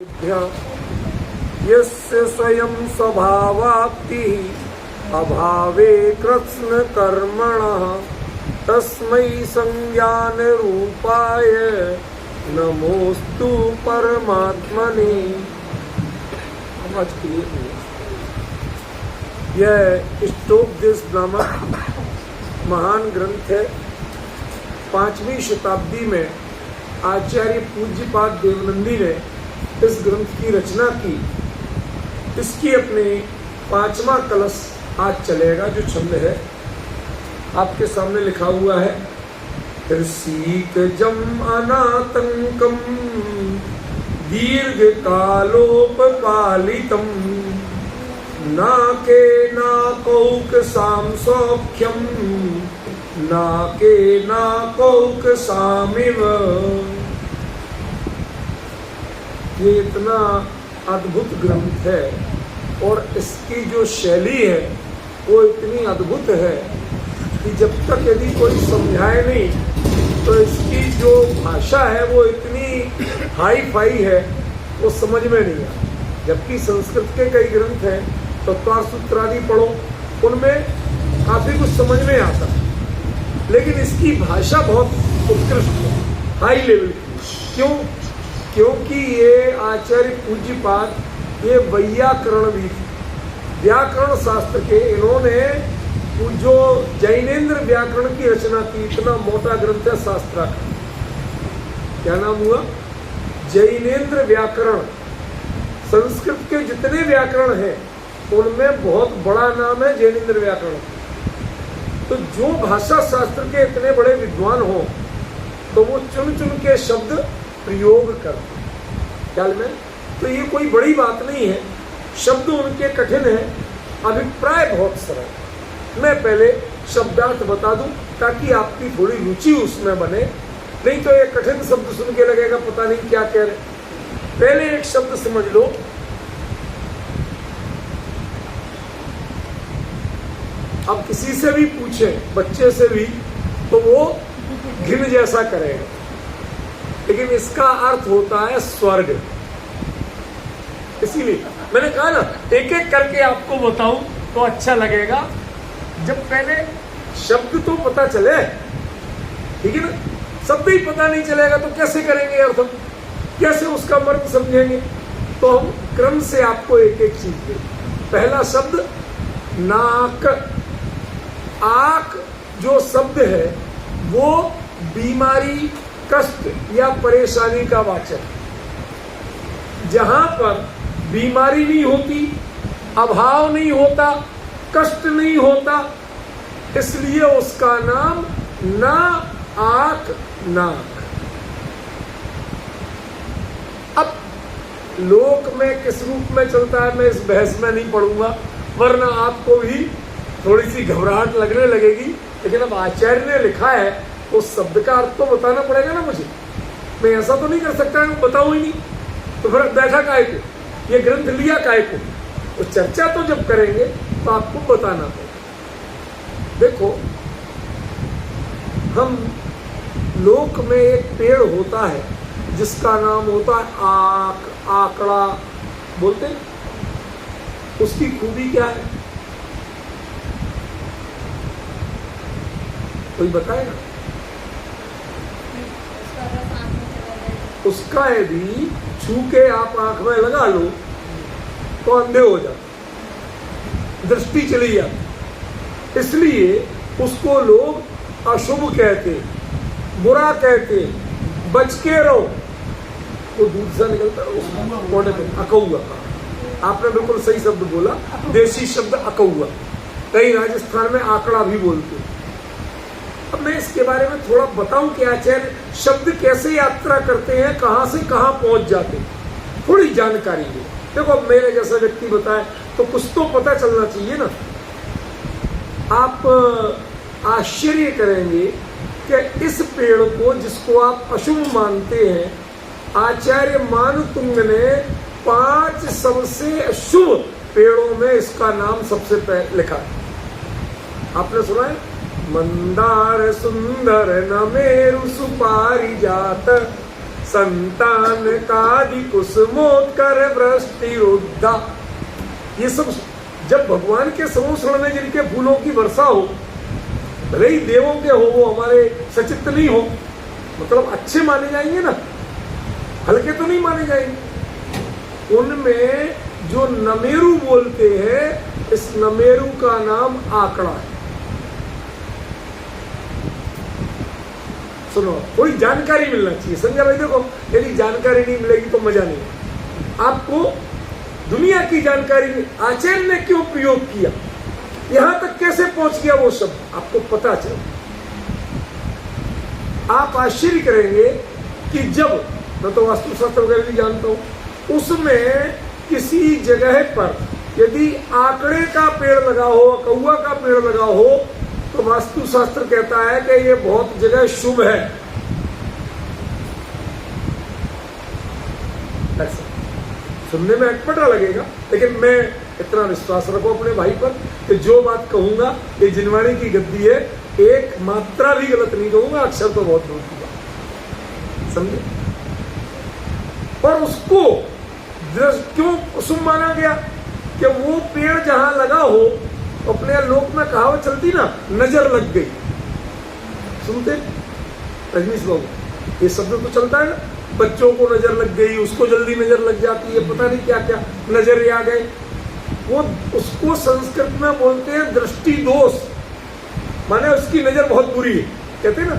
यस्य स्वयं स्वभावाप्तिः अभावे कृत्स्न कर्मणः तस्मै संज्ञान रूपाय नमोस्तु परमात्मने। आवाज क्लियर नहीं है। यह स्टोकदिस नामक महान ग्रंथ है। 5वीं शताब्दी में आचार्य पूज्यपाद देवनंदी ने इस ग्रंथ की रचना की। इसकी अपने 5वां कलश आज चलेगा, जो छंद है आपके सामने लिखा हुआ है। ऋषिकजम अनातंकम दीर्घ कालोपपालितम नाके नाकौक साम सौख्यम नाके नाकौक सामिव। ये इतना अद्भुत ग्रंथ है और इसकी जो शैली है वो इतनी अद्भुत है कि जब तक यदि कोई समझाए नहीं तो इसकी जो भाषा है वो इतनी हाई फाई है वो समझ में नहीं आता। जबकि संस्कृत के कई ग्रंथ हैं, तत्वार सूत्र आदि पढ़ो, उनमें काफी कुछ समझ में आता, लेकिन इसकी भाषा बहुत उत्कृष्ट है, हाई लेवल की। क्यों? क्योंकि ये आचार्य पूज्यपाद ये वैयाकरणविद, व्याकरण शास्त्र के, इन्होंने जो जैनेन्द्र व्याकरण की रचना की। इतना मोटा ग्रंथ है शास्त्र का। क्या नाम हुआ? जैनेन्द्र व्याकरण। संस्कृत के जितने व्याकरण हैं उनमें बहुत बड़ा नाम है जैनेन्द्र व्याकरण। तो जो भाषा शास्त्र के इतने बड़े विद्वान हो तो वो चुन चुन के शब्द प्रयोग करते ख्याल में। तो ये कोई बड़ी बात नहीं है। शब्द उनके कठिन है, अभिप्राय बहुत सरल। मैं पहले शब्दार्थ बता दूं ताकि आपकी थोड़ी रुचि उसमें बने, नहीं तो ये कठिन शब्द सुन के लगेगा पता नहीं क्या कह रहे। पहले एक शब्द समझ लो। अब किसी से भी पूछे, बच्चे से भी, तो वो घिन जैसा करेगा, लेकिन इसका अर्थ होता है स्वर्ग। इसीलिए मैंने कहा ना, एक एक करके आपको बताऊं तो अच्छा लगेगा। जब पहले शब्द तो पता चले, ठीक है ना। शब्द ही पता नहीं चलेगा तो कैसे करेंगे अर्थ, कैसे उसका मर्म समझेंगे। तो हम क्रम से आपको एक एक चीज दें। पहला शब्द नाक। आक जो शब्द है वो बीमारी, कष्ट या परेशानी का वाचक। जहां पर बीमारी नहीं होती, अभाव नहीं होता, कष्ट नहीं होता, इसलिए उसका नाम ना आक नाक। अब लोक में किस रूप में चलता है मैं इस बहस में नहीं पढ़ूंगा, वरना आपको भी थोड़ी सी घबराहट लगने लगेगी। लेकिन अब आचार्य ने लिखा है उस शब्द का अर्थ तो बताना पड़ेगा ना मुझे। मैं ऐसा तो नहीं कर सकता बताऊं ही नहीं, तो फिर बैठा काहे को, ये ग्रंथ लिया काहे को। तो चर्चा तो जब करेंगे तो आपको बताना पड़ेगा। देखो, हम लोक में एक पेड़ होता है जिसका नाम होता है आक, आकड़ा बोलते हैं। उसकी खूबी क्या है, कोई बताएगा? उसका यदि छू के आप आंख में लगा लो तो अंधे हो जाते, दृष्टि चली जाती। इसलिए उसको लोग अशुभ कहते, बुरा कहते, बच के रहो। वो दूध से निकलता है उस कोने पे, अकौआ। आपने बिल्कुल सही शब्द बोला, देसी शब्द अकौआ। कई राजस्थान में आंकड़ा भी बोलते। अब मैं इसके बारे में थोड़ा बताऊं कि आचार्य शब्द कैसे यात्रा करते हैं, कहां से कहां पहुंच जाते हैं, थोड़ी जानकारी दे। देखो, अब मेरे जैसा व्यक्ति बताए तो कुछ तो पता चलना चाहिए ना। आप आश्चर्य करेंगे कि इस पेड़ को, जिसको आप अशुभ मानते हैं, आचार्य मानतुंग ने 5 सबसे अशुभ पेड़ों में इसका नाम सबसे पहले लिखा। आपने सुना है? मंदार सुंदर न मेरु सुपारिजात संतान कादि कुसुमोत्कर वृष्टि रुद्धा। ये सब जब भगवान के समूह में जिनके फूलों की वर्षा हो, भले ही देवों के हो, वो हमारे सचित नहीं हो, मतलब अच्छे माने जाएंगे ना, हल्के तो नहीं माने जाएंगे। उनमें जो नमेरु बोलते हैं, इस नमेरु का नाम आंकड़ा है। सुनो, कोई जानकारी मिलना चाहिए, समझा भाई? देखो, यदि जानकारी नहीं मिलेगी तो मजा नहीं। आपको दुनिया की जानकारी आचार्य ने क्यों प्रयोग किया, यहां तक कैसे पहुंच गया वो शब्द, आपको पता चले। आप आश्चर्य करेंगे कि जब मैं तो वास्तुशास्त्र वगैरह भी जानता हूं, उसमें किसी जगह पर यदि आंकड़े का पेड़ लगा हो, कौआ का पेड़ लगा हो, तो वास्तुशास्त्र कहता है कि ये बहुत जगह शुभ है। ऐसा सुनने में अटपटा लगेगा, लेकिन मैं इतना विश्वास रखो अपने भाई पर कि जो बात कहूंगा ये जिनवाणी की गद्दी है, एक मात्रा भी गलत नहीं कहूंगा, अक्षर तो बहुत दूर की बात, समझे? और उसको क्यों कुसुम माना गया कि वो पेड़ जहां लगा हो, अपने लोक में कहावत चलती ना, नजर लग गई। सुनते रजनीश बाबू, ये शब्द तो चलता है ना, बच्चों को नजर लग गई, उसको जल्दी नजर लग जाती है, पता नहीं क्या क्या नजर आ गए। वो उसको संस्कृत में बोलते हैं दृष्टि दोष, माने उसकी नजर बहुत बुरी है, कहते हैं ना।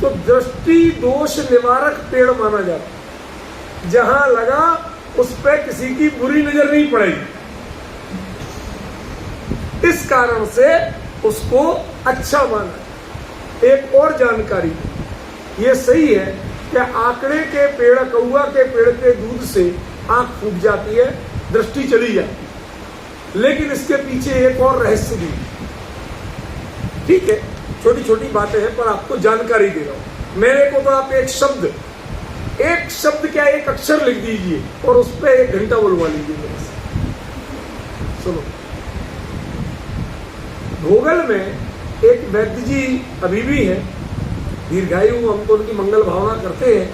तो दृष्टि दोष निवारक पेड़ माना जाता है, जहां लगा उस पर किसी की बुरी नजर नहीं पड़ेगी। इस कारण से उसको अच्छा माना। एक और जानकारी, ये सही है कि आंकड़े के पेड़, कौआ के पेड़ के दूध से आंख फूट जाती है, दृष्टि चली जाती है, लेकिन इसके पीछे एक और रहस्य भी। ठीक है, छोटी छोटी बातें हैं, पर आपको जानकारी दे रहा हूं। मेरे को तो आप एक शब्द क्या, एक अक्षर लिख दीजिए और उस पर 1 घंटा बोलवा लीजिए मेरे से। सुनो, भोगल में एक वैद्य जी अभी भी है, दीर्घायु, हम तो उनकी मंगल भावना करते हैं।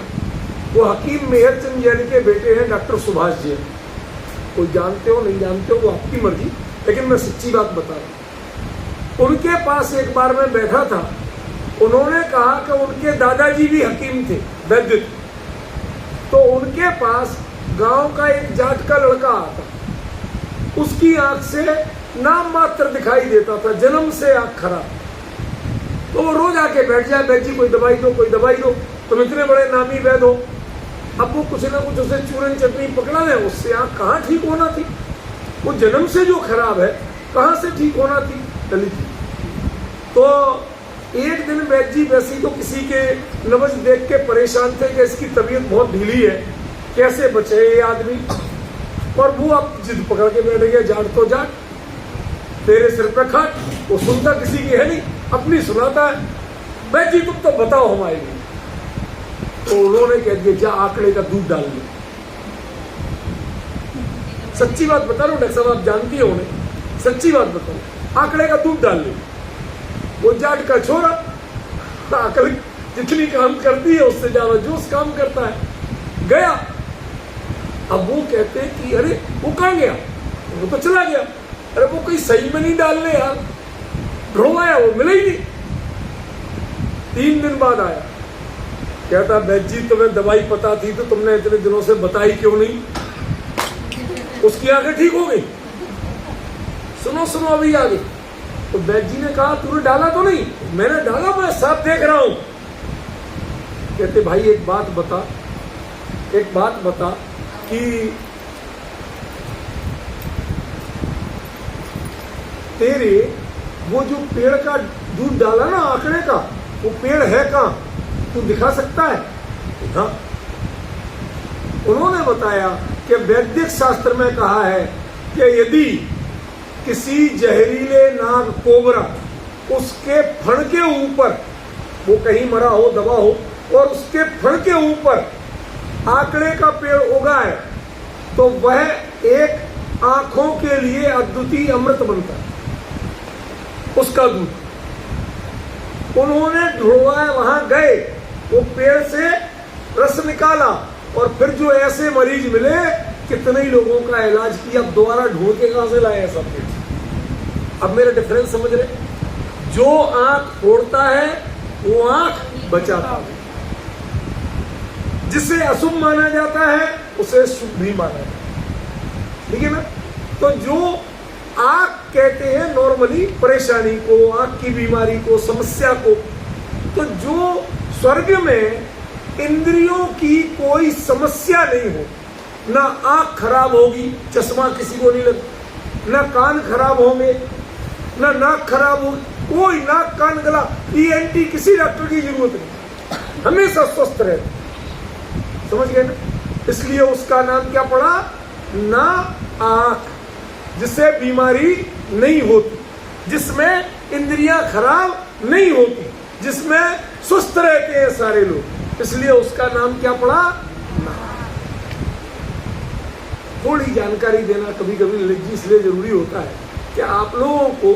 वो हकीम मेहरचंद जैन के बेटे हैं, डॉक्टर सुभाष जैन। कोई जानते हो नहीं जानते हो वो आपकी मर्जी, लेकिन मैं सच्ची बात बता रहा हूं। उनके पास एक बार मैं बैठा था, उन्होंने कहा कि उनके दादाजी भी हकीम थे, वैद्य थे। तो उनके पास गांव का एक जाट का लड़का आता, उसकी आंख से नाम मात्र दिखाई देता था, जन्म से आंख खराब। तो वो रोज आके बैठ जाए, बैठ जी कोई दवाई दो, कोई दवाई दो, तुम इतने बड़े नामी वैद्य हो। अब वो कुछ ना कुछ उसे चूरन चटनी पकड़ा ले, उससे आंख कहाँ ठीक होना थी, वो जन्म से जो खराब है कहाँ से ठीक होना थी, चली थी। तो एक दिन वैद्य जी वैसी तो किसी के नब्ज देख के परेशान थे कि इसकी तबीयत बहुत ढीली है, कैसे बचे ये आदमी। और वो अब जिद पकड़ के बैठ गया, जाट तो जाट, तेरे सिर पे खाट, वो सुनता किसी की है नहीं, अपनी सुनाता है। वैद्य जी तुम तो बताओ हमारे लिए। तो उन्होंने कह दिया, जा आंकड़े का दूध डाल लो। सच्ची बात बता रहा हूं डॉक्टर साहब, आप जानती हो उन्हें, सच्ची बात बताओ, आंकड़े का दूध डाल लो। वो जाट का छोरा, अकल जितनी काम करती है उससे ज्यादा जोश काम करता है, गया। अब वो कहते हैं कि अरे वो कहाँ गया, वो तो चला गया। अरे वो कहीं सही में नहीं डालने यार, ढूंढाया वो मिला ही नहीं। 3 दिन बाद आया, कहता वैद्य जी तुम्हें दवाई पता थी तो तुमने इतने दिनों से बताई क्यों नहीं, उसकी आंखें ठीक हो गई। सुनो सुनो अभी आगे। तो वैद्य जी ने कहा तूने डाला तो नहीं, मैंने डाला, मैं साफ देख रहा हूं। कहते भाई एक बात बता कि तेरे वो जो पेड़ का दूध डाला ना आंकड़े का, वो पेड़ है कहाँ, तू दिखा सकता है? हाँ। उन्होंने बताया कि वैदिक शास्त्र में कहा है कि यदि किसी जहरीले नाग कोबरा उसके फण के ऊपर, वो कहीं मरा हो, दबा हो, और उसके फण के ऊपर आंकड़े का पेड़ उगाए तो वह एक आंखों के लिए अद्वितीय अमृत बनता है, उसका दूध। उन्होंने ढूंढवाया, वहां गए, वो पेड़ से रस निकाला और फिर जो ऐसे मरीज मिले, कितने ही लोगों का इलाज किया, अब दोबारा ढूंढ के कहां से लाए सब कुछ। अब मेरा डिफरेंस समझ रहे? जो आंख फोड़ता है वो आंख बचाता है, जिसे अशुभ माना जाता है उसे शुभ भी माना जाता है, ठीक है ना। तो जो आंख कहते हैं नॉर्मली परेशानी को, आंख की बीमारी को, समस्या को, तो जो स्वर्ग में इंद्रियों की कोई समस्या नहीं हो, ना आंख खराब होगी, चश्मा किसी को नहीं लगे, ना कान खराब होंगे, ना नाक खराब होगी, कोई नाक कान गला ENT किसी डॉक्टर की जरूरत नहीं, हमेशा स्वस्थ रहे। समझ गए ना? इसलिए उसका नाम क्या पड़ा? ना आंख, जिससे बीमारी नहीं होती, जिसमें इंद्रियां खराब नहीं होती, जिसमें स्वस्थ रहते हैं सारे लोग, इसलिए उसका नाम क्या पड़ा? ना। थोड़ी जानकारी देना कभी कभी इसलिए जरूरी होता है कि आप लोगों को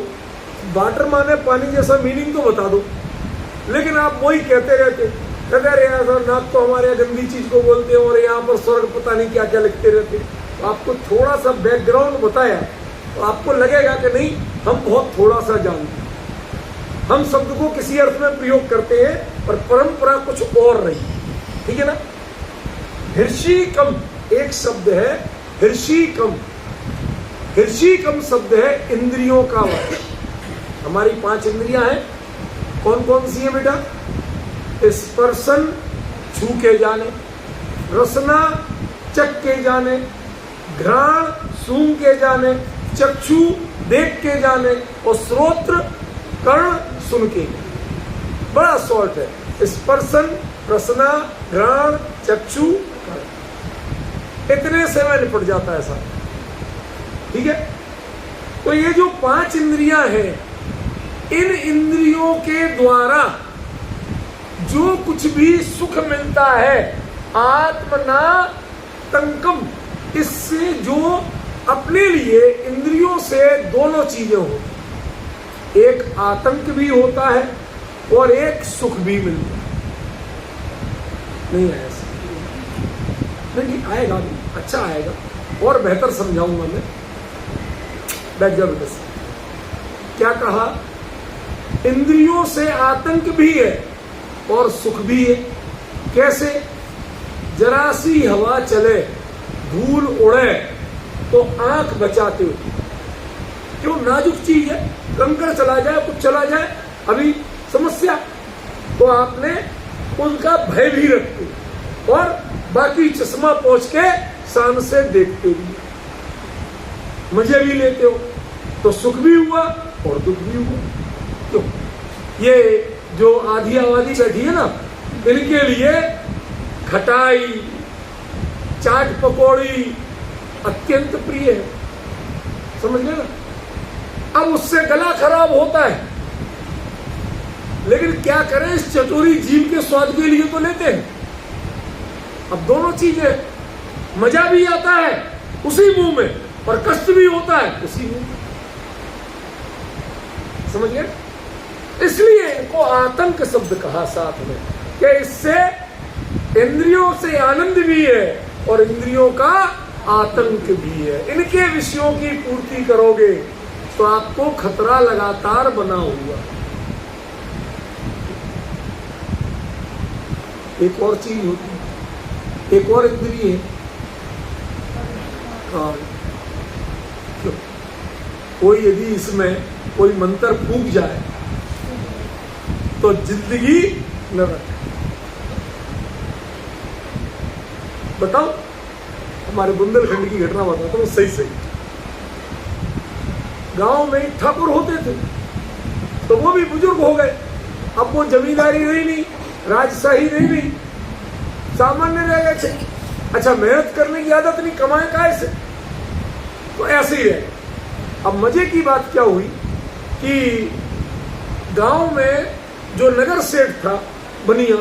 वाटर माने पानी जैसा मीनिंग तो बता दो, लेकिन आप वही कहते रहते, नाक तो हमारे यहाँ गंदी चीज को बोलते हैं और यहाँ पर स्वर्ग पता नहीं क्या क्या लिखते रहते। तो आपको थोड़ा सा बैकग्राउंड बताया तो आपको लगेगा कि नहीं, हम बहुत थोड़ा सा जानते हैं, हम शब्द को किसी अर्थ में प्रयोग करते हैं और परंपरा कुछ और रही, ठीक है ना। हिर्षिकम एक शब्द है, हिर्षिकम, हिर्षिकम शब्द है इंद्रियों का वाचक। हमारी 5 इंद्रियां हैं, कौन कौन सी है बेटा? स्पर्शन छू के जाने, रसना चख के जाने, घ्राण सूंघ के जाने, चक्षु देख के जाने और श्रोत्र कर्ण सुन के। बड़ा शॉर्ट है, स्पर्शन, रसना, घ्राण, चक्षु, कर्ण, इतने से में निपट जाता है सब, ठीक है। तो ये जो 5 इंद्रियां हैं, इन इंद्रियों के द्वारा जो कुछ भी सुख मिलता है, आत्मना तंकम, इससे जो अपने लिए इंद्रियों से दोनों चीजें होती, एक आतंक भी होता है और एक सुख भी मिलता है। नहीं आया? नहीं आएगा, अच्छा आएगा और बेहतर समझाऊंगा मैं। बैठ जाओ बेटा। क्या कहा? इंद्रियों से आतंक भी है और सुख भी है। कैसे? जरा सी हवा चले, धूल उड़े तो आंख बचाते हो, क्यों? नाजुक चीज है, कंकड़ चला जाए, कुछ चला जाए, अभी समस्या, तो आपने उनका भय भी रखते और बाकी चश्मा पहुंच के शान से देखते भी, मजे भी लेते हो, तो सुख भी हुआ और दुख भी हुआ। क्यों? ये जो आधी आबादी बैठी है ना, इनके लिए खटाई, चाट पकौड़ी अत्यंत प्रिय है, समझ गए ना। अब उससे गला खराब होता है, लेकिन क्या करें, इस चटोरी जीव के स्वाद के लिए तो लेते हैं। अब दोनों चीजें, मजा भी आता है उसी मुंह में और कष्ट भी होता है उसी मुंह में, समझ गए। इसलिए इनको आतंक शब्द कहा साथ में, कि इससे इंद्रियों से आनंद भी है और इंद्रियों का आतंक भी है। इनके विषयों की पूर्ति करोगे तो आपको खतरा लगातार बना हुआ। एक और चीज होती है, एक और इंद्रिय है कान। कोई यदि इसमें कोई मंत्र फूंक जाए तो जिंदगी नरक। बताओ, हमारे बुंदेलखंड की घटना बताता हूँ सही सही। गांव में ठाकुर होते थे, तो वो भी बुजुर्ग हो गए। अब वो जमींदारी रही नहीं, राजशाही रही नहीं, सामान्य रह गए थे। अच्छा, मेहनत करने की आदत नहीं, कमाए काहे से, तो ऐसे ही रहे। अब मजे की बात क्या हुई कि गांव में जो नगर सेठ था बनिया,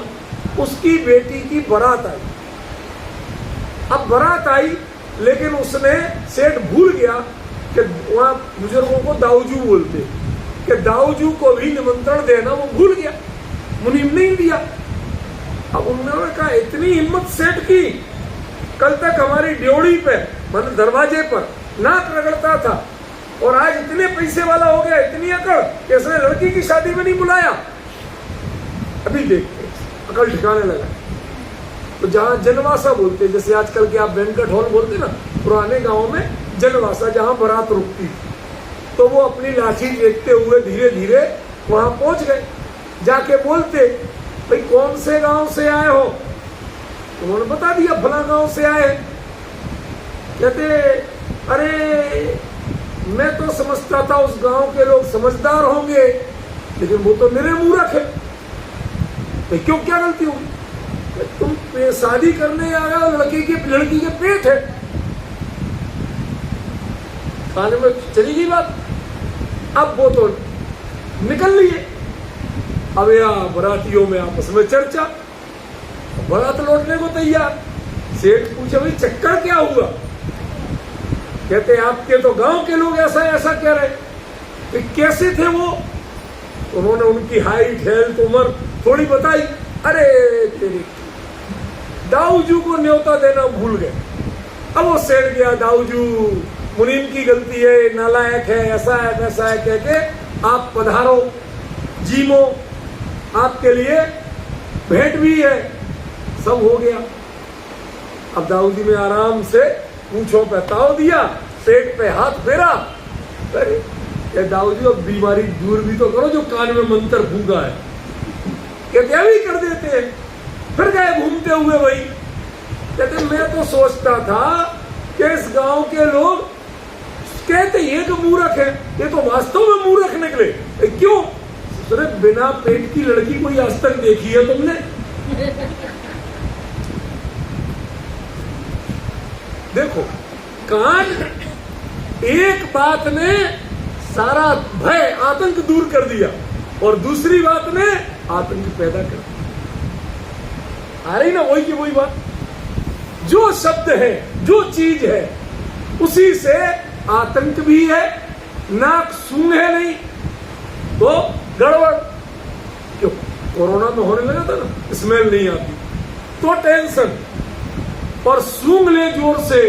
उसकी बेटी की बारात आई। अब बारात आई, लेकिन उसने, सेठ भूल गया कि वहां बुजुर्गों को दाऊजू बोलते, कि दाऊजू को भी निमंत्रण देना वो भूल गया, मुनीम नहीं दिया। अब उन्होंने कहा इतनी हिम्मत सेठ की, कल तक हमारी ड्योढ़ी पे मतलब दरवाजे पर नाक रगड़ता था और आज इतने पैसे वाला हो गया, इतनी अकड़ कि इसने लड़की की शादी में नहीं बुलाया। अभी देखते अकल ठिकाने लगा। तो जहां जनवासा बोलते, जैसे आजकल के आप बैंक्वेट हॉल बोलते ना, पुराने गांव में जनवासा जहां बारात रुकती, तो वो अपनी लाठी देखते हुए धीरे धीरे वहां पहुंच गए। जाके बोलते भाई कौन से गांव से आए हो? उन्होंने बता दिया फला गांव से आए। कहते अरे मैं तो समझता था उस गांव के लोग समझदार होंगे, लेकिन वो तो निरे मूर्ख है। तो क्यों, क्या गलती होगी? तुम शादी करने आ गए, लड़की के पेट है। खाने में चली गई बात। अब वो तो निकल लिए। अब यहाँ बरातियों में आपस में चर्चा, बारात लौटने को तैयार। सेठ पूछे भाई चक्कर क्या हुआ? कहते आपके तो गांव के लोग ऐसा ऐसा कह रहे। तो कैसे थे वो? उन्होंने उनकी हाइट, हेल्थ, उम्र थोड़ी बताई। अरे तेरी दाऊजू को न्योता देना भूल गए। अब वो सेठ गया, दाऊजू मुनीम की गलती है, नालायक है, ऐसा है वैसा है, कह के आप पधारो, जीमो, आपके लिए भेंट भी है। सब हो गया। अब दाऊजी ने आराम से पूंछों पे ताव दिया, पेट पे हाथ फेरा। अरे दाऊजी अब बीमारी दूर भी तो करो, जो कान में मंत्र फूका है। कहते भी कर देते हैं। फिर गए घूमते हुए वही। कहते मैं तो सोचता था कि इस गांव के लोग कहते ये तो मूर्ख है, ये तो वास्तव में मूर्ख निकले। क्यों? सिर्फ बिना पेट की लड़की कोई आज तक देखी है तुमने? देखो, कान एक बात ने सारा भय आतंक दूर कर दिया और दूसरी बात ने आतंक पैदा कर दिया। आ रही ना वही की वही बात। जो शब्द है, जो चीज है, उसी से आतंक भी है। नाक सूंघे नहीं तो गड़बड़। क्यों? कोरोना में होने लगा था ना, स्मेल नहीं आती तो टेंशन, और सूंघ ले जोर से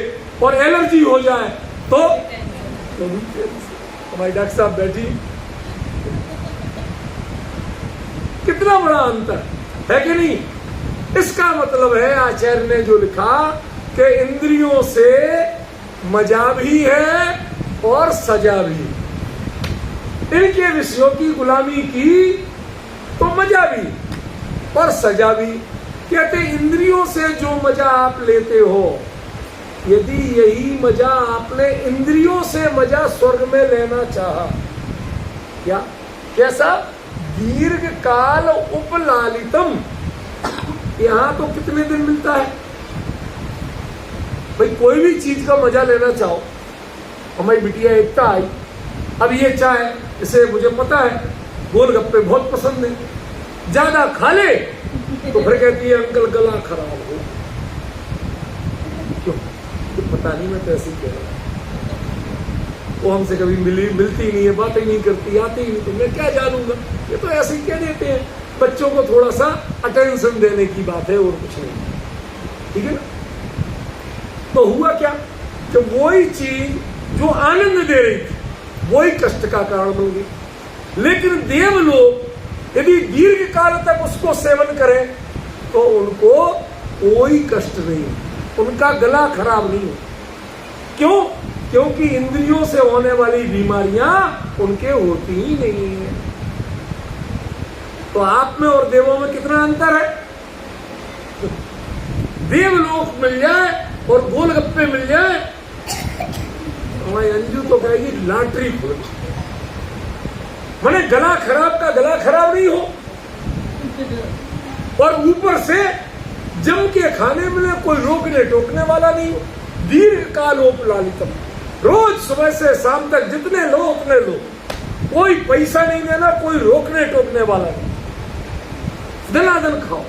और एलर्जी हो जाए तो हमारी डॉक्टर साहब बैठी। कितना बड़ा अंतर है कि नहीं? इसका मतलब है आचार्य ने जो लिखा कि इंद्रियों से मजा भी है और सजा भी। इनके विषयों की गुलामी की तो मजा भी और सजा भी। कहते इंद्रियों से जो मजा आप लेते हो, यदि यही मजा आपने इंद्रियों से मजा स्वर्ग में लेना चाहा, क्या कैसा? दीर्घ काल उपलालितम। यहां तो कितने दिन मिलता है भाई? कोई भी चीज का मजा लेना चाहो। हमारी बिटिया एकता आई, अब ये चाय, इसे मुझे पता है गोलगप्पे बहुत पसंद है, ज्यादा खा ले तो फिर कहती है अंकल गला खराब हो। क्यों? तो पता नहीं, मैं तो ऐसे ही कह रहा हूं। वो हमसे कभी मिलती नहीं है, बातें नहीं करती, आती ही नहीं, तो मैं क्या जानूंगा? ये तो ऐसे ही कह देते हैं। बच्चों को थोड़ा सा अटेंशन देने की बात है और कुछ नहीं। ठीक है ना? तो हुआ क्या कि वही चीज जो आनंद दे रही थी वही कष्ट का कारण बन गई। लेकिन देव लोग यदि दीर्घ काल तक उसको सेवन करें तो उनको कोई कष्ट नहीं, उनका गला खराब नहीं हो। क्यों? क्योंकि इंद्रियों से होने वाली बीमारियां उनके होती ही नहीं है। तो आप में और देवों में कितना अंतर है? देवलोक मिल जाए और गोलगप्पे मिल जाए, हमारी अंजू तो कहेगी लॉटरी खुल। मैंने गला खराब का गला खराब नहीं हो, और ऊपर से जम के खाने मिले, कोई रोकने टोकने वाला नहीं हो। दीर्घ काल उपलालितम, रोज सुबह से शाम तक जितने लो उतने लो, कोई पैसा नहीं देना, कोई रोकने टोकने वाला नहीं, दनादन खाओ।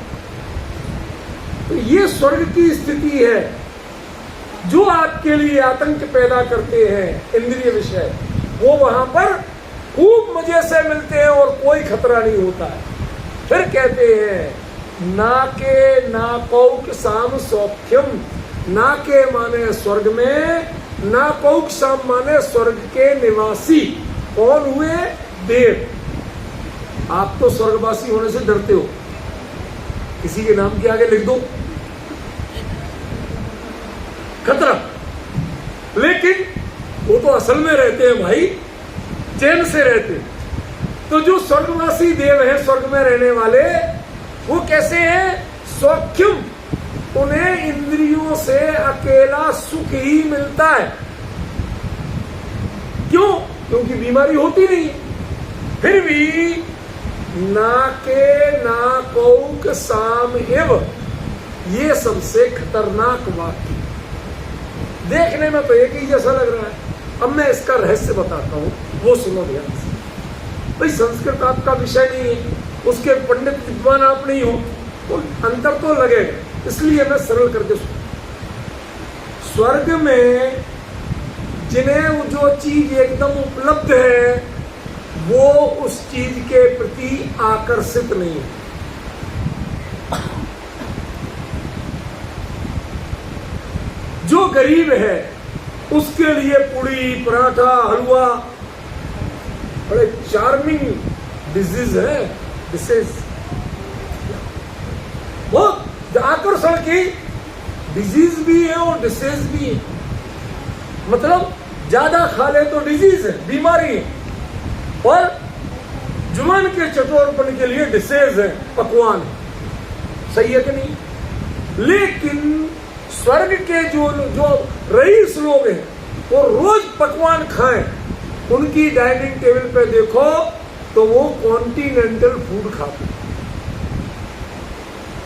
तो ये स्वर्ग की स्थिति है। जो आपके लिए आतंक पैदा करते हैं इंद्रिय विषय, वो वहां पर खूब मजे से मिलते हैं और कोई खतरा नहीं होता है। फिर कहते हैं ना के ना कौक साम सौख्यम, ना के माने स्वर्ग में, ना कौक साम माने स्वर्ग के निवासी। कौन हुए? देव। आप तो स्वर्गवासी होने से डरते हो, किसी के नाम के आगे लिख दो खतरा, लेकिन वो तो असल में रहते हैं भाई, चैन से रहते हैं। तो जो स्वर्गवासी देव हैं, स्वर्ग में रहने वाले, वो कैसे हैं? सौख्यम, उन्हें इंद्रियों से अकेला सुख ही मिलता है। क्यों? क्योंकि बीमारी होती नहीं। फिर भी ना के ना कौक साम एव, ये सबसे खतरनाक वाक्य। देखने में तो एक ही जैसा लग रहा है। अब मैं इसका रहस्य बताता हूं, वो सुनो ध्यान से। भाई संस्कृत आपका विषय नहीं है, उसके पंडित विद्वान आप नहीं हो, तो अंतर तो लगेगा, इसलिए मैं सरल करके सुन। स्वर्ग में जिन्हें जो चीज एकदम उपलब्ध है, वो उस चीज के प्रति आकर्षित नहीं है। जो गरीब है उसके लिए पूड़ी, पराठा, हलवा बड़े चार्मिंग डिशेज है, डिशेज बहुत आकर्षण की डिजीज भी है और डिशेज भी है। मतलब ज्यादा खा ले तो डिजीज है, बीमारी है, और जुबान के चटोरपन के लिए डिशेज है, पकवान है। सही है कि नहीं? लेकिन स्वर्ग के जो रईस लोग हैं, वो रोज पकवान खाएं, उनकी डाइनिंग टेबल पे देखो तो वो कॉन्टिनेंटल फूड खाते हैं।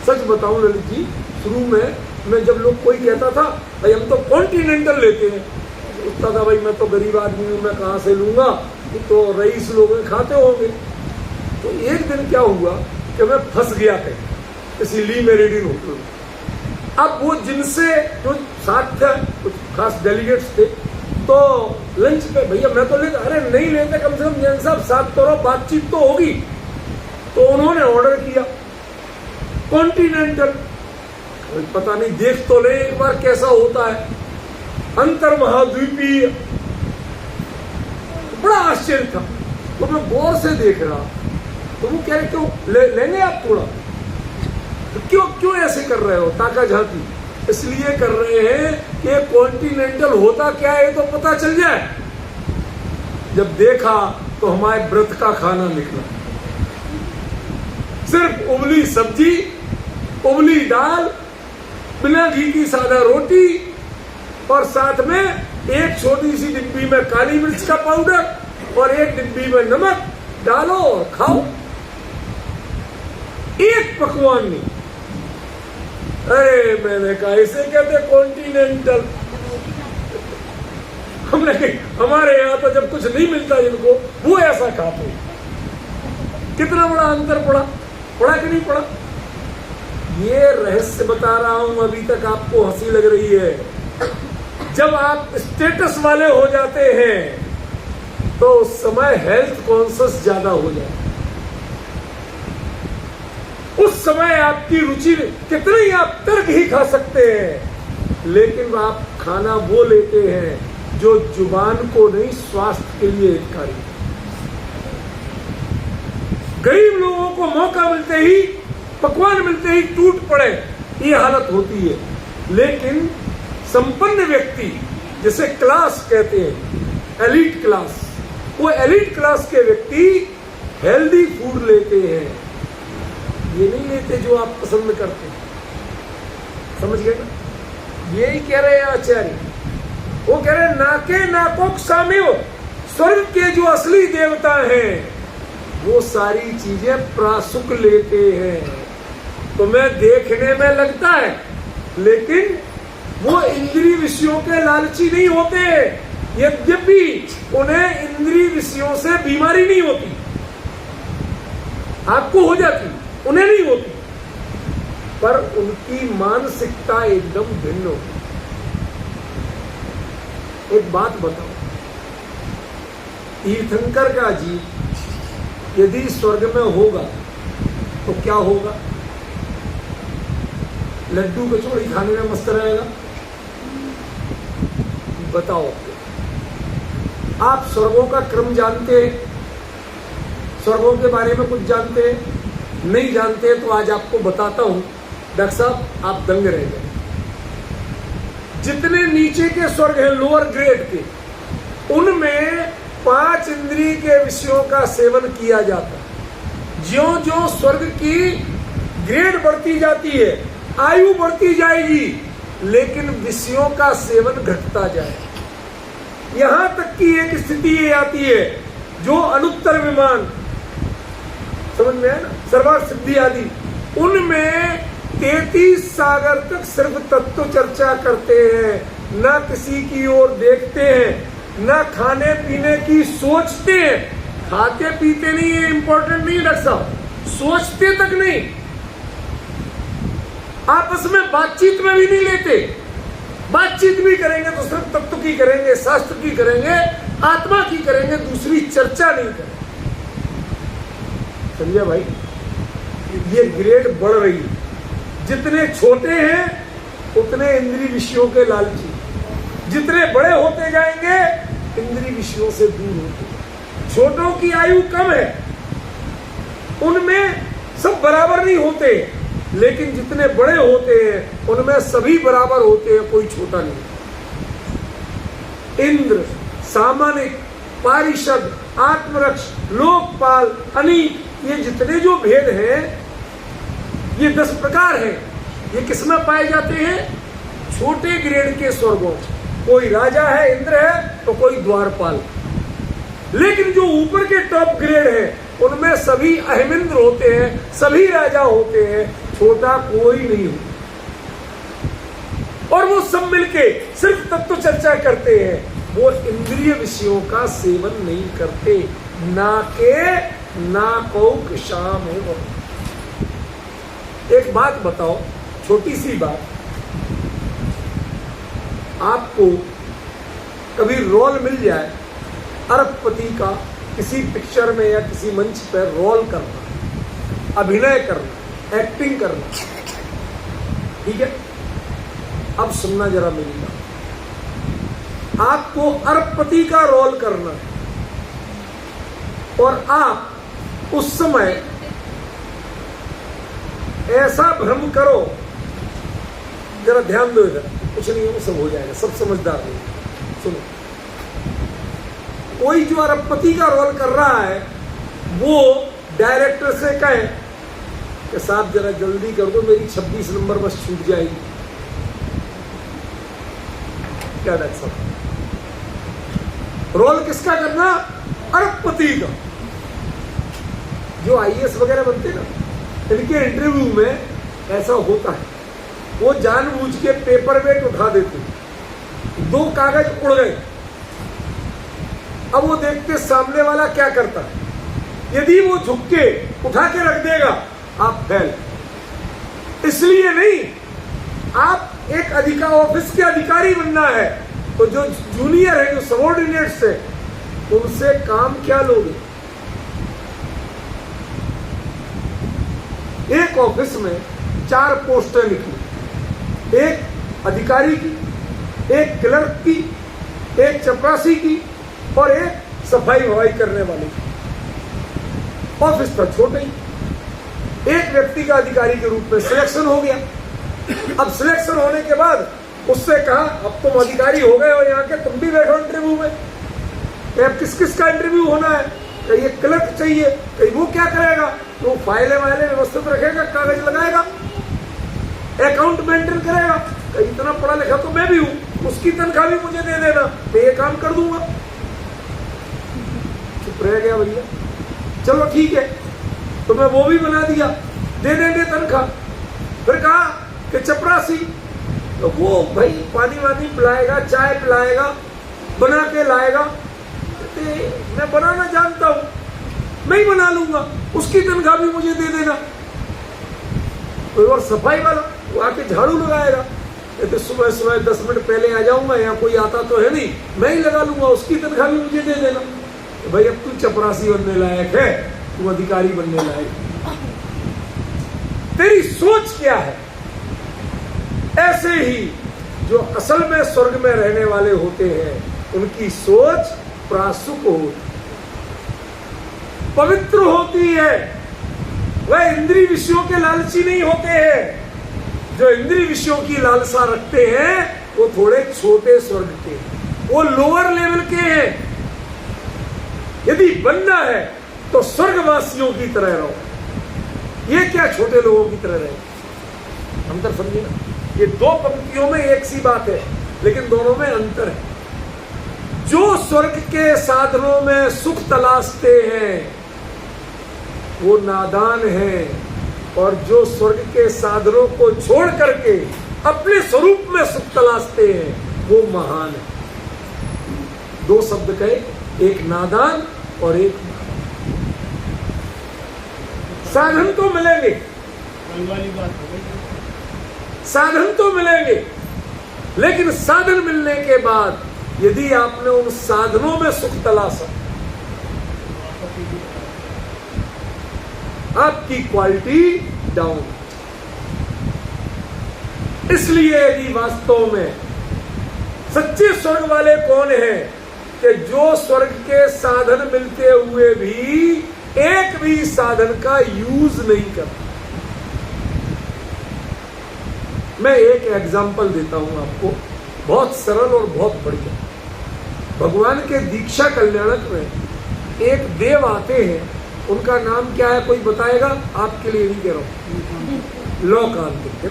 सच बताऊं ललित जी, शुरू में मैं जब लोग कोई कहता था भाई हम तो कॉन्टिनेंटल लेते हैं, पूछता था भाई मैं तो गरीब आदमी हूं, मैं कहां से लूंगा, तो रईस लोग खाते होंगे। तो एक दिन क्या हुआ कि मैं फंस गया कहीं, इसीलिए मेरिडियन होटल में। अब वो जिनसे जो साथ थे, कुछ खास डेलीगेट्स थे, तो लंच पे भैया मैं तो लेता, अरे नहीं लेते, कम से कम जैन साहब साथ करो, बातचीत तो होगी। तो उन्होंने ऑर्डर किया कॉन्टिनेंटल। पता नहीं, देख तो ले एक बार कैसा होता है, अंतर महाद्वीपीय। बड़ा आश्चर्य था। तो मैं गौर से देख रहा, तो वो कह रहे क्यों लेंगे आप थोड़ा, तो क्यों ऐसे कर रहे हो, ताका झांकी? इसलिए कर रहे हैं कि कॉन्टिनेंटल होता क्या है तो पता चल जाए। जब देखा तो हमारे व्रत का खाना निकला, सिर्फ उबली सब्जी, उबली दाल, बिना घी की सादा रोटी, और साथ में एक छोटी सी डिब्बी में काली मिर्च का पाउडर और एक डिब्बी में नमक डालो और खाओ। एक पकवान नहीं। अरे मैंने कहा इसे कहते कॉन्टिनेंटल। हमने कहा हमारे यहां तो जब कुछ नहीं मिलता जिनको, वो ऐसा खाते। कितना बड़ा अंतर पड़ा कि नहीं पड़ा? ये रहस्य बता रहा हूं, अभी तक आपको हंसी लग रही है। जब आप स्टेटस वाले हो जाते हैं तो उस समय हेल्थ कॉन्शियस ज्यादा हो जाए। उस समय आपकी रुचि, कितने ही आप तर्क ही खा सकते हैं, लेकिन आप खाना वो लेते हैं जो जुबान को नहीं, स्वास्थ्य के लिए हितकारी। गरीब लोगों को मौका मिलते ही, पकवान मिलते ही टूट पड़े, ये हालत होती है। लेकिन संपन्न व्यक्ति, जिसे क्लास कहते हैं, एलीट क्लास, वो एलीट क्लास के व्यक्ति हेल्दी फूड लेते हैं। ये नहीं लेते जो आप पसंद करते हैं। समझ गए ना? यही कह रहे हैं आचार्य। वो कह रहे हैं नाके नाकोक सामिव, स्वर्ग के जो असली देवता हैं वो सारी चीजें प्रासुक लेते हैं। तो मैं देखने में लगता है, लेकिन वो इंद्रिय विषयों के लालची नहीं होते। यद्यपि उन्हें इंद्रिय विषयों से बीमारी नहीं होती, आपको हो जाती, उन्हें नहीं होती, पर उनकी मानसिकता एकदम भिन्न होती। एक बात बताओ, तीर्थंकर का जीव यदि स्वर्ग में होगा तो क्या होगा? लड्डू कचौड़ी खाने में मस्त रहेगा? बताओ, आप स्वर्गों का क्रम जानते हैं? स्वर्गों के बारे में कुछ जानते हैं? नहीं जानते तो आज आपको बताता हूं। डॉक्टर साहब आप दंग रह गए। जितने नीचे के स्वर्ग हैं, लोअर ग्रेड के, उनमें 5 इंद्रिय के विषयों का सेवन किया जाता है। ज्यों ज्यों स्वर्ग की ग्रेड बढ़ती जाती है, आयु बढ़ती जाएगी, लेकिन विषयों का सेवन घटता जाएगा। यहां तक की एक स्थिति ये आती है, जो अनुत्तर विमान, समझ में है ना, सर्वार्थ सिद्धि आदि, उनमें 33 सागर तक सिर्फ तत्व चर्चा करते हैं, ना किसी की ओर देखते हैं, ना खाने पीने की सोचते हैं। खाते पीते नहीं, ये इंपॉर्टेंट नहीं डॉक्टर साहब, सोचते तक नहीं, आपस में बातचीत में भी नहीं लेते। बातचीत भी करेंगे तो सिर्फ तत्व की करेंगे, शास्त्र की करेंगे, आत्मा की करेंगे, दूसरी चर्चा नहीं करेंगे। समझिए भाई, ये ग्रेड बढ़ रही है। जितने छोटे हैं उतने इंद्रिय विषयों के लालची, जितने बड़े होते जाएंगे इंद्रिय विषयों से दूर होते जाएंगे। छोटों की आयु कम है, उनमें सब बराबर नहीं होते, लेकिन जितने बड़े होते हैं उनमें सभी बराबर होते हैं, कोई छोटा नहीं। इंद्र, सामानिक, पारिषद, आत्मरक्ष, लोकपाल, अनीक, ये जितने जो भेद हैं, ये 10 प्रकार हैं। ये किसमें पाए जाते हैं? छोटे ग्रेड के स्वर्गों। कोई राजा है, इंद्र है, तो कोई द्वारपाल। लेकिन जो ऊपर के टॉप ग्रेड है, उनमें सभी अहमिंद्र होते हैं, सभी राजा होते हैं, छोटा कोई नहीं हो। और वो सब मिलके सिर्फ तत्व चर्चा करते हैं, वो इंद्रिय विषयों का सेवन नहीं करते। ना के ना कौक शाम हो। एक बात बताओ, छोटी सी बात, आपको कभी रोल मिल जाए अरबपति का, किसी पिक्चर में या किसी मंच पर रोल करना, अभिनय करना, एक्टिंग करना, ठीक है? अब सुनना जरा मेरी बात। आपको अरबपति का रोल करना है और आप उस समय ऐसा भ्रम करो, जरा ध्यान दो इधर, कुछ नहीं है, वो सब हो जाएगा, सब समझदार हो। सुनो, कोई जो अरबपति का रोल कर रहा है, वो डायरेक्टर से कहे कि साहब जरा जल्दी कर दो, मेरी 26 नंबर बस छूट जाएगी। क्या डॉक्टर साहब, रोल किसका करना? अरबपति का। जो IAS वगैरह बनते ना, इनके इंटरव्यू में ऐसा होता है, वो जानबूझ के पेपर वेट उठा देते, 2 कागज उड़ गए। अब वो देखते सामने वाला क्या करता है, यदि वो झुक के उठा के रख देगा, आप फेल। इसलिए नहीं, आप एक अधिकार, ऑफिस के अधिकारी बनना है, तो जो जूनियर है, जो सबॉर्डिनेट्स है, उनसे काम क्या लोगे? एक ऑफिस में 4 पोस्टें निकली, एक अधिकारी की, एक क्लर्क की, एक चपरासी की और एक सफाई वफाई करने वाले की। ऑफिस था छोटा ही। एक व्यक्ति का अधिकारी के रूप में सिलेक्शन हो गया। अब सिलेक्शन होने के बाद उससे कहा, अब तुम अधिकारी हो गए हो यहाँ के, तुम भी बैठो इंटरव्यू में। अब किस किस का इंटरव्यू होना है? कहीं क्लर्क चाहिए, कहीं वो क्या करेगा, तो फाइलें वाइलें व्यवस्थित रखेगा, कागज लगाएगा, अकाउंट मेंटेन करेगा। कहीं इतना पढ़ा लिखा तो मैं भी हूं, उसकी तनख्वाह भी मुझे दे देना, मैं ये काम कर दूंगा। चुप रह गया भैया, चलो ठीक है, तो मैं वो भी बना दिया, दे देंगे तनख्वाह। फिर कहा कि चपरासी, तो वो भाई पानी वानी पिलाएगा, चाय पिलाएगा, बना के लाएगा। मैं बनाना जानता हूं, मैं ही बना लूंगा, उसकी तनख्वाह भी मुझे दे देना। कोई और सफाई वाला, वो आके झाड़ू लगाएगा, तो सुबह सुबह 10 मिनट पहले आ जाऊंगा, यहाँ कोई आता तो है नहीं, मैं ही लगा लूंगा, उसकी तनख्वाह भी मुझे दे देना। तो भाई अब तू चपरासी बनने लायक है, तू अधिकारी बनने लायक। तेरी सोच क्या है? ऐसे ही जो असल में स्वर्ग में रहने वाले होते हैं उनकी सोच प्रासुक होती, पवित्र होती है। वह इंद्रिय विषयों के लालची नहीं होते हैं। जो इंद्रिय विषयों की लालसा रखते हैं वो थोड़े छोटे स्वर्ग के, वो लोअर लेवल के हैं। यदि बनना है तो स्वर्गवासियों की तरह रहो, ये क्या छोटे लोगों की तरह रहे। अंतर समझिए ना, ये दो पंक्तियों में एक सी बात है लेकिन दोनों में अंतर है। जो स्वर्ग के साधनों में सुख तलाशते हैं वो नादान है, और जो स्वर्ग के साधनों को छोड़ करके अपने स्वरूप में सुख तलाशते हैं वो महान है। दो शब्द कहे, एक नादान और एक साधन तो मिलेंगे, साधन तो मिलेंगे, लेकिन साधन मिलने के बाद यदि आपने उन साधनों में सुख तलाशा, आपकी क्वालिटी डाउन। इसलिए यदि वास्तव में सच्चे स्वर्ग वाले कौन हैं कि जो स्वर्ग के साधन मिलते हुए भी एक भी साधन का यूज नहीं करते। मैं एक एग्जांपल देता हूं आपको, बहुत सरल और बहुत बढ़िया। भगवान के दीक्षा कल्याणक में एक देव आते हैं, उनका नाम क्या है कोई बताएगा? आपके लिए नहीं कह रहा हूं, लोकांतिक।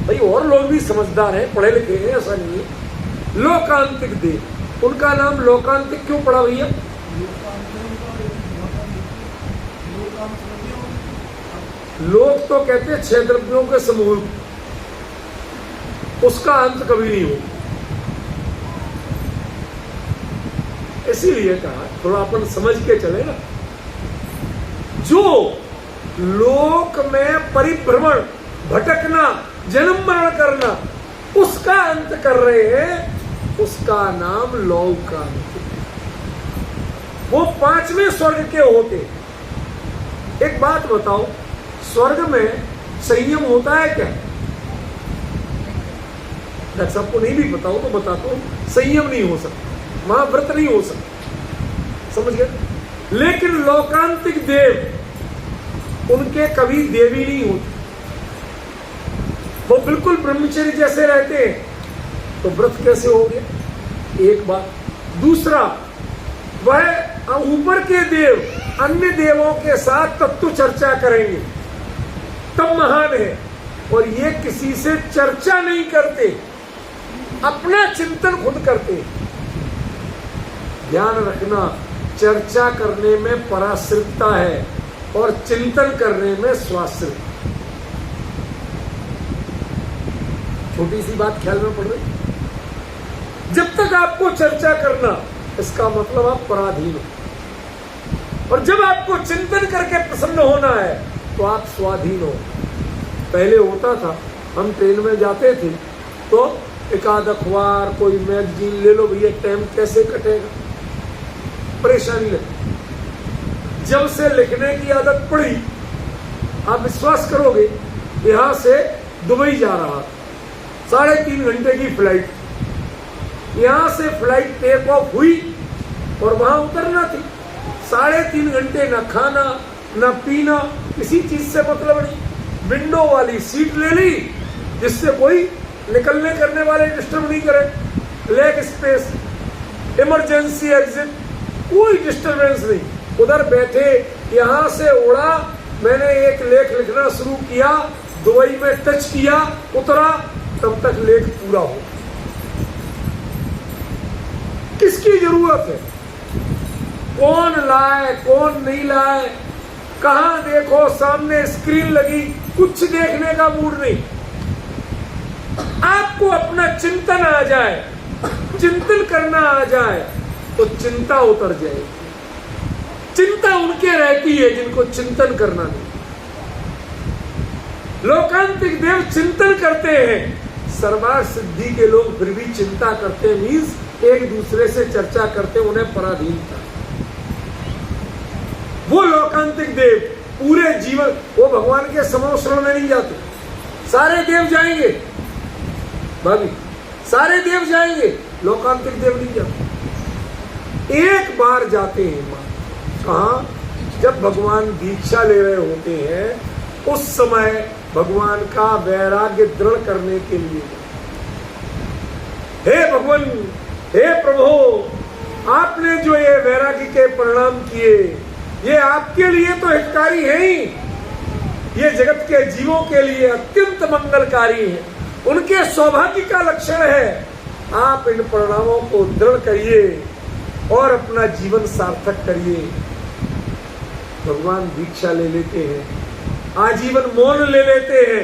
भाई और लोग भी समझदार हैं, पढ़े लिखे हैं, ऐसा नहीं है। लोकांतिक देव, उनका नाम लोकांतिक क्यों पड़ा भैया? लोग तो कहते हैं 6 द्रव्यों के समूह, उसका अंत कभी नहीं हो। इसीलिए कहा थोड़ा अपन समझ के चले ना। जो लोक में परिभ्रमण, भटकना, जन्म मरण करना, उसका अंत कर रहे हैं, उसका नाम लौकांतिक। वो 5वें स्वर्ग के होते। एक बात बताओ, स्वर्ग में संयम होता है क्या? अगर सबको नहीं भी बताओ तो बताता हूं, संयम नहीं हो सकता, वहां व्रत नहीं हो सकता, समझ गए? लेकिन लोकांतिक देव, उनके कभी देवी नहीं होती, वो बिल्कुल ब्रह्मचर्य जैसे रहते हैं। तो व्रत कैसे हो गया? एक बात। दूसरा, वह ऊपर के देव अन्य देवों के साथ तत्व चर्चा करेंगे तब महान है, और ये किसी से चर्चा नहीं करते, अपना चिंतन खुद करते। ध्यान रखना, चर्चा करने में पराश्रितता है और चिंतन करने में स्वाश्रित। छोटी सी बात ख्याल में पड़ रही। जब तक आपको चर्चा करना, इसका मतलब आप पराधीन हो, और जब आपको चिंतन करके प्रसन्न होना है तो आप स्वाधीन हो। पहले होता था, हम ट्रेन में जाते थे तो एक आध अखबार, कोई मैगजीन ले लो भैया, टाइम कैसे कटेगा, परेशानी लगती। जब से लिखने की आदत पड़ी, आप विश्वास करोगे, यहां से दुबई जा रहा, 3.5 घंटे की फ्लाइट, यहां से फ्लाइट टेक ऑफ हुई और वहां उतरना थी। 3.5 घंटे न खाना न पीना, किसी चीज से मतलब नहीं। विंडो वाली सीट ले ली जिससे कोई निकलने करने वाले डिस्टर्ब नहीं करे, लेग स्पेस, इमरजेंसी एग्जिट, कोई डिस्टरबेंस नहीं। उधर बैठे, यहां से उड़ा, मैंने एक लेख लिखना शुरू किया, दुबई में टच किया, उतरा, तब तक लेख पूरा हो। किसकी जरूरत है? कौन लाए कौन नहीं लाए, कहां देखो सामने स्क्रीन लगी, कुछ देखने का मूड नहीं। आपको अपना चिंतन आ जाए, चिंतन करना आ जाए तो चिंता उतर जाएगी। चिंता उनके रहती है जिनको चिंतन करना नहीं। लोकांतिक देव चिंतन करते हैं, सर्वार्थ सिद्धि के लोग फिर भी चिंता करते हैं, मीन्स एक दूसरे से चर्चा करते, उन्हें पराधीनता। वो लोकांतिक देव पूरे जीवन, वो भगवान के समोश्रण में नहीं जाते, सारे देव जाएंगे भाभी सारे देव जाएंगे, लोकांतिक देव नहीं जाते। एक बार जाते हैं मां, कहा? जब भगवान दीक्षा ले रहे होते हैं उस समय भगवान का वैराग्य दृढ़ करने के लिए, हे भगवान, हे प्रभु, आपने जो ये वैराग्य के परिणाम किए ये आपके लिए तो हितकारी है ही, ये जगत के जीवों के लिए अत्यंत मंगलकारी है, उनके सौभाग्य का लक्षण है। आप इन परिणामों को दृढ़ करिए और अपना जीवन सार्थक करिए। भगवान दीक्षा ले लेते हैं, आजीवन मौन ले लेते हैं,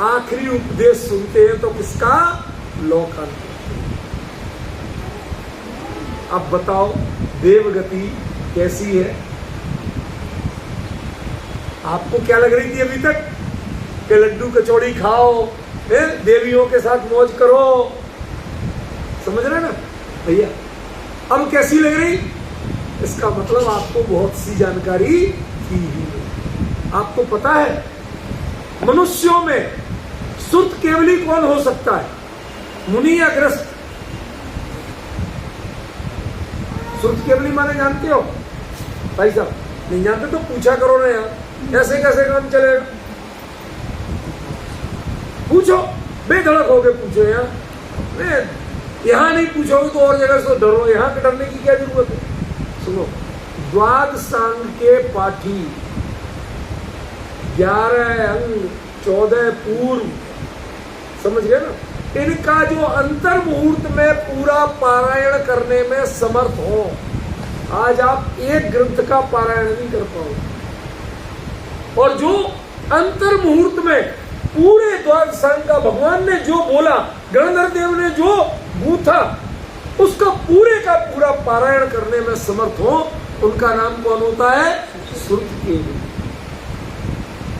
आखिरी उपदेश सुनते हैं तो किसका? लोकांतिक। अब बताओ देवगति कैसी है? आपको क्या लग रही थी अभी तक कि लड्डू कचौड़ी खाओ, देवियों के साथ मौज करो, समझ रहे ना भैया? अब कैसी लग रही? इसका मतलब आपको बहुत सी जानकारी थी ही नहीं। आपको पता है मनुष्यों में सुत केवली कौन हो सकता है? मुनि या ग्रस्त? सुत केवली माने जानते हो भाई साहब? नहीं जानते तो पूछा करो ना यार, ऐसे कैसे काम चलेगा? पूछो, बेधड़क होके पूछो यार। यहां नहीं पूछोगे तो और जगह से डरो, यहां के डरने की क्या जरूरत है? सुनो, द्वादशांग के पाठी 11 अंग 14 पूर्व, समझ गए ना? इनका जो अंतर मुहूर्त में पूरा पारायण करने में समर्थ हो, आज आप एक ग्रंथ का पारायण नहीं कर पाओगे। और जो अंतर मुहूर्त में पूरे द्वादशांग का भगवान ने जो बोला, गणधर देव ने जो गूथा, उसका पूरे का पूरा पारायण करने में समर्थ हो, उनका नाम कौन होता है? श्रुत केवली।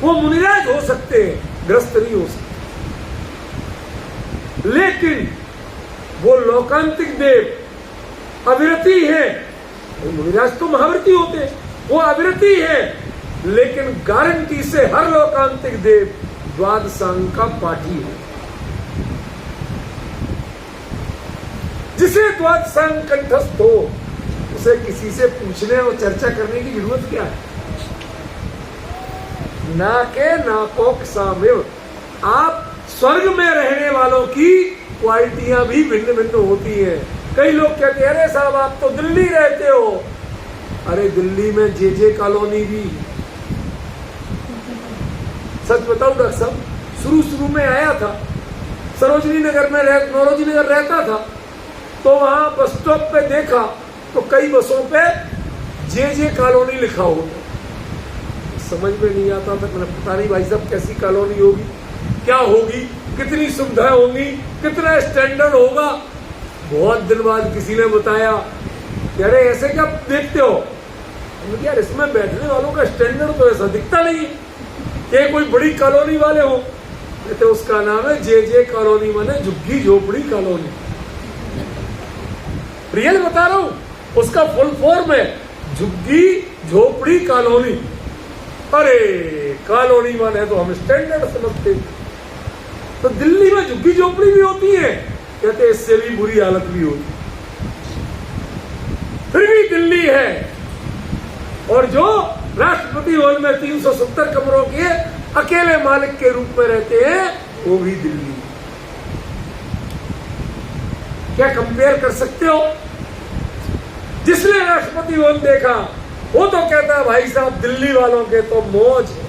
वो मुनिराज हो सकते हैं, ग्रस्त नहीं हो सकते। लेकिन वो लोकांतिक देव अविरति है। मुनिराज तो महाव्रती होते हैं, वो अविरति है, लेकिन गारंटी से हर लोकांतिक देव द्वादशांग का पाठी है। जिसे द्वादशांग कंठस्थ हो उसे किसी से पूछने और चर्चा करने की जरूरत क्या है? ना के नाकोक सामेव। आप स्वर्ग में रहने वालों की क्वालिटियां भी भिन्न भिन्न होती हैं। कई लोग कहते हैं अरे साहब आप तो दिल्ली रहते हो। अरे दिल्ली में जे कॉलोनी भी, सच बताऊं डॉक्टर साहब, शुरू में आया था, सरोजनी नगर में नौरोजी नगर रहता था, तो वहां बस स्टॉप पे देखा तो कई बसों पे जे कॉलोनी लिखा हुआ। समझ में नहीं आता था, मैंने पता नहीं भाई साहब कैसी कॉलोनी होगी, क्या होगी, कितनी सुविधाएं होंगी, कितना स्टैंडर्ड होगा। बहुत दिन बाद किसी ने बताया कि अरे ऐसे क्या देखते हो? यार इसमें बैठने वालों का स्टैंडर्ड तो ऐसा दिखता नहीं कि कोई बड़ी कॉलोनी वाले हो। तो उसका नाम है जे कॉलोनी, माने झुग्गी झोपड़ी कॉलोनी। रियल बता रहा हूं, उसका फुल फॉर्म है झुग्गी झोपड़ी कॉलोनी। अरे कॉलोनी माने तो हम स्टैंडर्ड समझते। तो दिल्ली में झुग्गी झोपड़ी भी होती है, कहते इससे भी बुरी हालत भी होती, फिर भी दिल्ली है। और जो राष्ट्रपति हॉल में 370 कमरों के अकेले मालिक के रूप में रहते हैं, वो भी दिल्ली। क्या कंपेयर कर सकते हो? जिसने राष्ट्रपति हॉल देखा वो तो कहता है भाई साहब दिल्ली वालों के तो मौज है।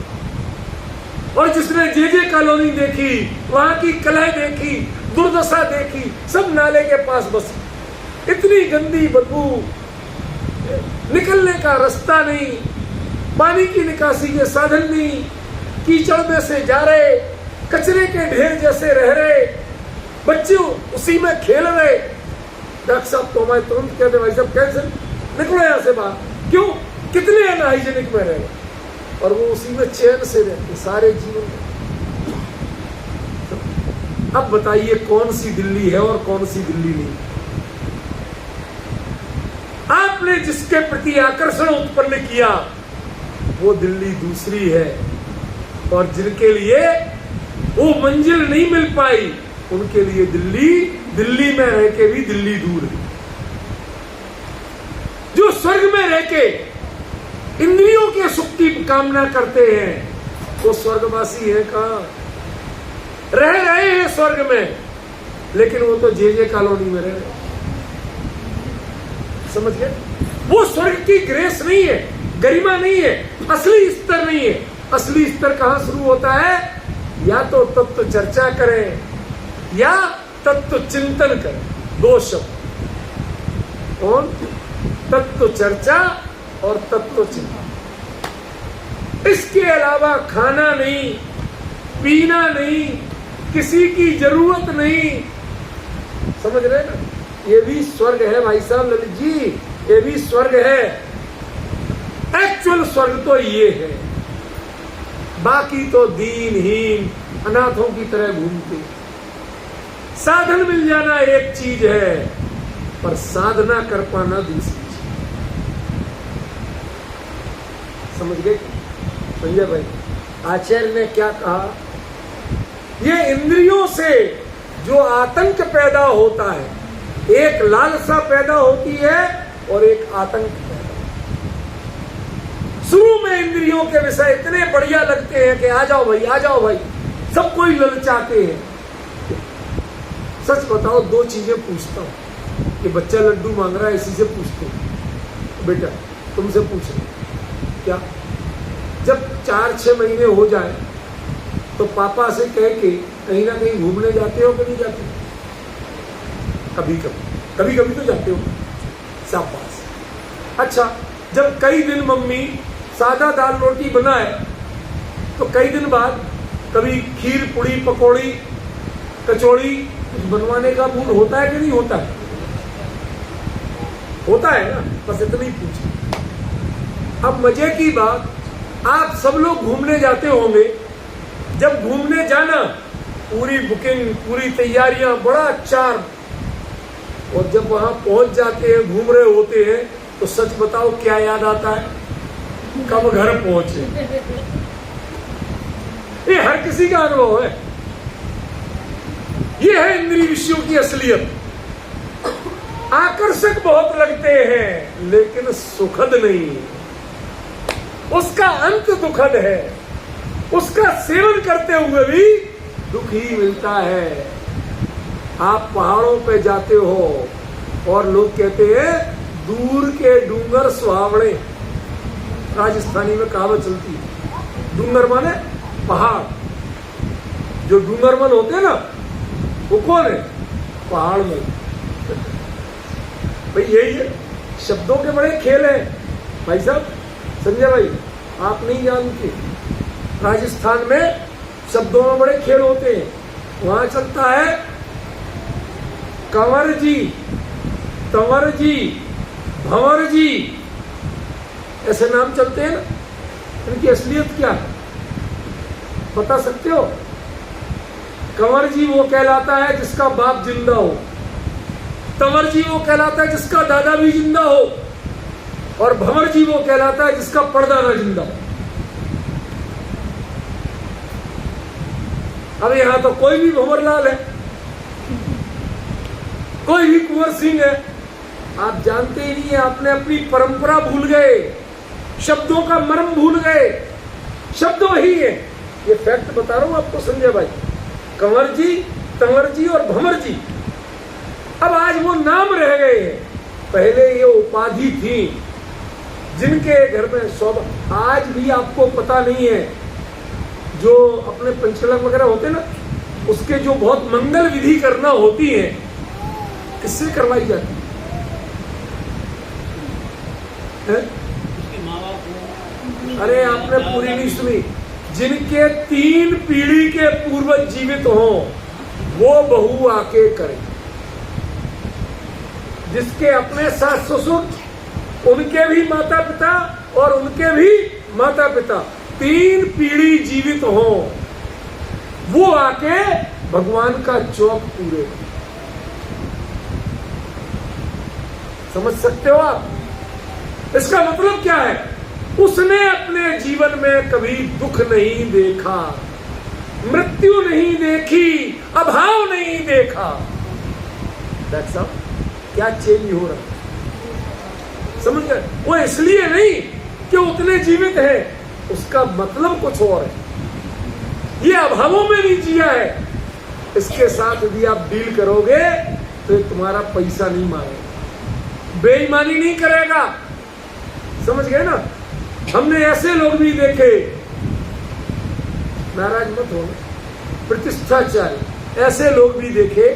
और जिसने जे कॉलोनी देखी, वहां की कलह देखी, दुर्दशा देखी, सब नाले के पास बस, इतनी गंदी बदबू, निकलने का रास्ता नहीं, पानी की निकासी के साधन नहीं, कीचड़ में से जा रहे, कचरे के ढेर जैसे रह रहे, बच्चे उसी में खेल रहे। डॉक्टर साहब तो हमारे तुरंत कहते भाई साहब कैंसर, निकलो यहां से बाहर। क्यों? कितने अनहाइजेनिक में रहे, और वो उसी में चैन से रहते सारे जीवन में। अब बताइए कौन सी दिल्ली है और कौन सी दिल्ली नहीं? आपने जिसके प्रति आकर्षण उत्पन्न किया वो दिल्ली दूसरी है, और जिनके लिए वो मंजिल नहीं मिल पाई उनके लिए दिल्ली, दिल्ली में रह के भी दिल्ली दूर है। जो स्वर्ग में रह के इंद्रियों के सुख की कामना करते हैं वो स्वर्गवासी है कहां? रह रहे हैं स्वर्ग में, लेकिन वो तो जे कॉलोनी में रह रहे। समझ गए? वो स्वर्ग की ग्रेस नहीं है, गरिमा नहीं है, असली स्तर नहीं है। असली स्तर कहां शुरू होता है? या तो तत्व चर्चा करें या तत्व चिंतन करें। दो शब्द, कौन? तत्व चर्चा और तत्व चिंतन। इसके अलावा खाना नहीं, पीना नहीं, किसी की जरूरत नहीं। समझ रहे ना? ये भी स्वर्ग है भाई साहब, ललित जी, ये भी स्वर्ग है। एक्चुअल स्वर्ग तो ये है, बाकी तो दीनहीन अनाथों की तरह घूमते। साधन मिल जाना एक चीज है, पर साधना कर पाना दूसरी चीज। समझ गए संजय भाई? आचार्य ने क्या कहा? ये इंद्रियों से जो आतंक पैदा होता है, एक लालसा पैदा होती है और एक आतंक पैदा। शुरू में इंद्रियों के विषय इतने बढ़िया लगते हैं कि आ जाओ भाई, आ जाओ भाई, सब कोई ललचाते हैं। सच बताओ, दो चीजें पूछता हूं कि बच्चा लड्डू मांग रहा है, इसी से पूछते हो बेटा, तुमसे पूछ रहे क्या? जब 4-6 महीने हो जाए तो पापा से कह के कहीं ना कहीं घूमने जाते हो कि नहीं जाते? कभी कभी तो जाते हो। शाबाश। अच्छा, जब कई दिन मम्मी सादा दाल रोटी बनाए तो कई दिन बाद कभी खीर, पुड़ी, पकौड़ी, कचौड़ी बनवाने का मूड होता है कि नहीं होता है? होता है ना? बस इतना ही पूछो। अब मजे की बात, आप सब लोग घूमने जाते होंगे। जब घूमने जाना, पूरी बुकिंग, पूरी तैयारियां, बड़ा चार्म, और जब वहां पहुंच जाते हैं, घूम रहे होते हैं, तो सच बताओ क्या याद आता है? कब घर पहुंचे। ये हर किसी का अनुभव है। ये है इंद्रिय विषयों की असलियत। आकर्षक बहुत लगते हैं लेकिन सुखद नहीं। उसका अंत दुखद है। उसका सेवन करते हुए भी दुख ही मिलता है। आप पहाड़ों पे जाते हो और लोग कहते हैं दूर के डूंगर सुहावड़े। राजस्थानी में कहावत चलती है, डूंगर माने पहाड़। जो डूंगरमन होते हैं ना, वो कौन है? पहाड़ में। भाई यही है, शब्दों के बड़े खेल हैं भाई साहब। संजय भाई, आप नहीं जानते, राजस्थान में शब्दों में बड़े खेल होते हैं। वहां चलता है कंवर जी, तंवर जी, भंवर जी, ऐसे नाम चलते हैं ना। इनकी असलियत क्या है बता सकते हो? कंवर जी वो कहलाता है जिसका बाप जिंदा हो, तंवर जी वो कहलाता है जिसका दादा भी जिंदा हो, और भंवर जी वो कहलाता है जिसका परदादा जिंदा हो। अब यहां तो कोई भी भंवरलाल है, कोई भी कुंवर सिंह है। आप जानते ही नहीं है, आपने अपनी परंपरा भूल गए, शब्दों का मर्म भूल गए। शब्द वही है, ये फैक्ट बता रहा हूं आपको संजय भाई। कंवर जी, तंवर जी और भंवर जी, अब आज वो नाम रह गए हैं। पहले ये उपाधि थी जिनके घर में शोभा। आज भी आपको पता नहीं है, जो अपने पंचकलक वगैरह होते ना, उसके जो बहुत मंगल विधि करना होती है, किससे करवाई जाती है? अरे आपने पूरी नहीं सुनी। जिनके 3 पीढ़ी के पूर्वज जीवित हों, वो बहू आके करे। जिसके अपने सास ससुर, उनके भी माता पिता और उनके भी माता पिता 3 पीढ़ी जीवित हों, वो आके भगवान का चौक पूरे। समझ सकते हो आप? इसका मतलब क्या है? उसने अपने जीवन में कभी दुख नहीं देखा। मृत्यु नहीं देखी, अभाव नहीं देखा। That's all। क्या चेंज हो रहा है, समझ गए? वो इसलिए नहीं कि उतने जीवित है, उसका मतलब कुछ और है। ये अभावों में नहीं जिया है, इसके साथ यदि आप डील करोगे तो ये तुम्हारा पैसा नहीं मांगेगा, बेईमानी नहीं करेगा। समझ गए ना? हमने ऐसे लोग भी देखे, नाराज मत हो, प्रतिष्ठाचारी ऐसे लोग भी देखे,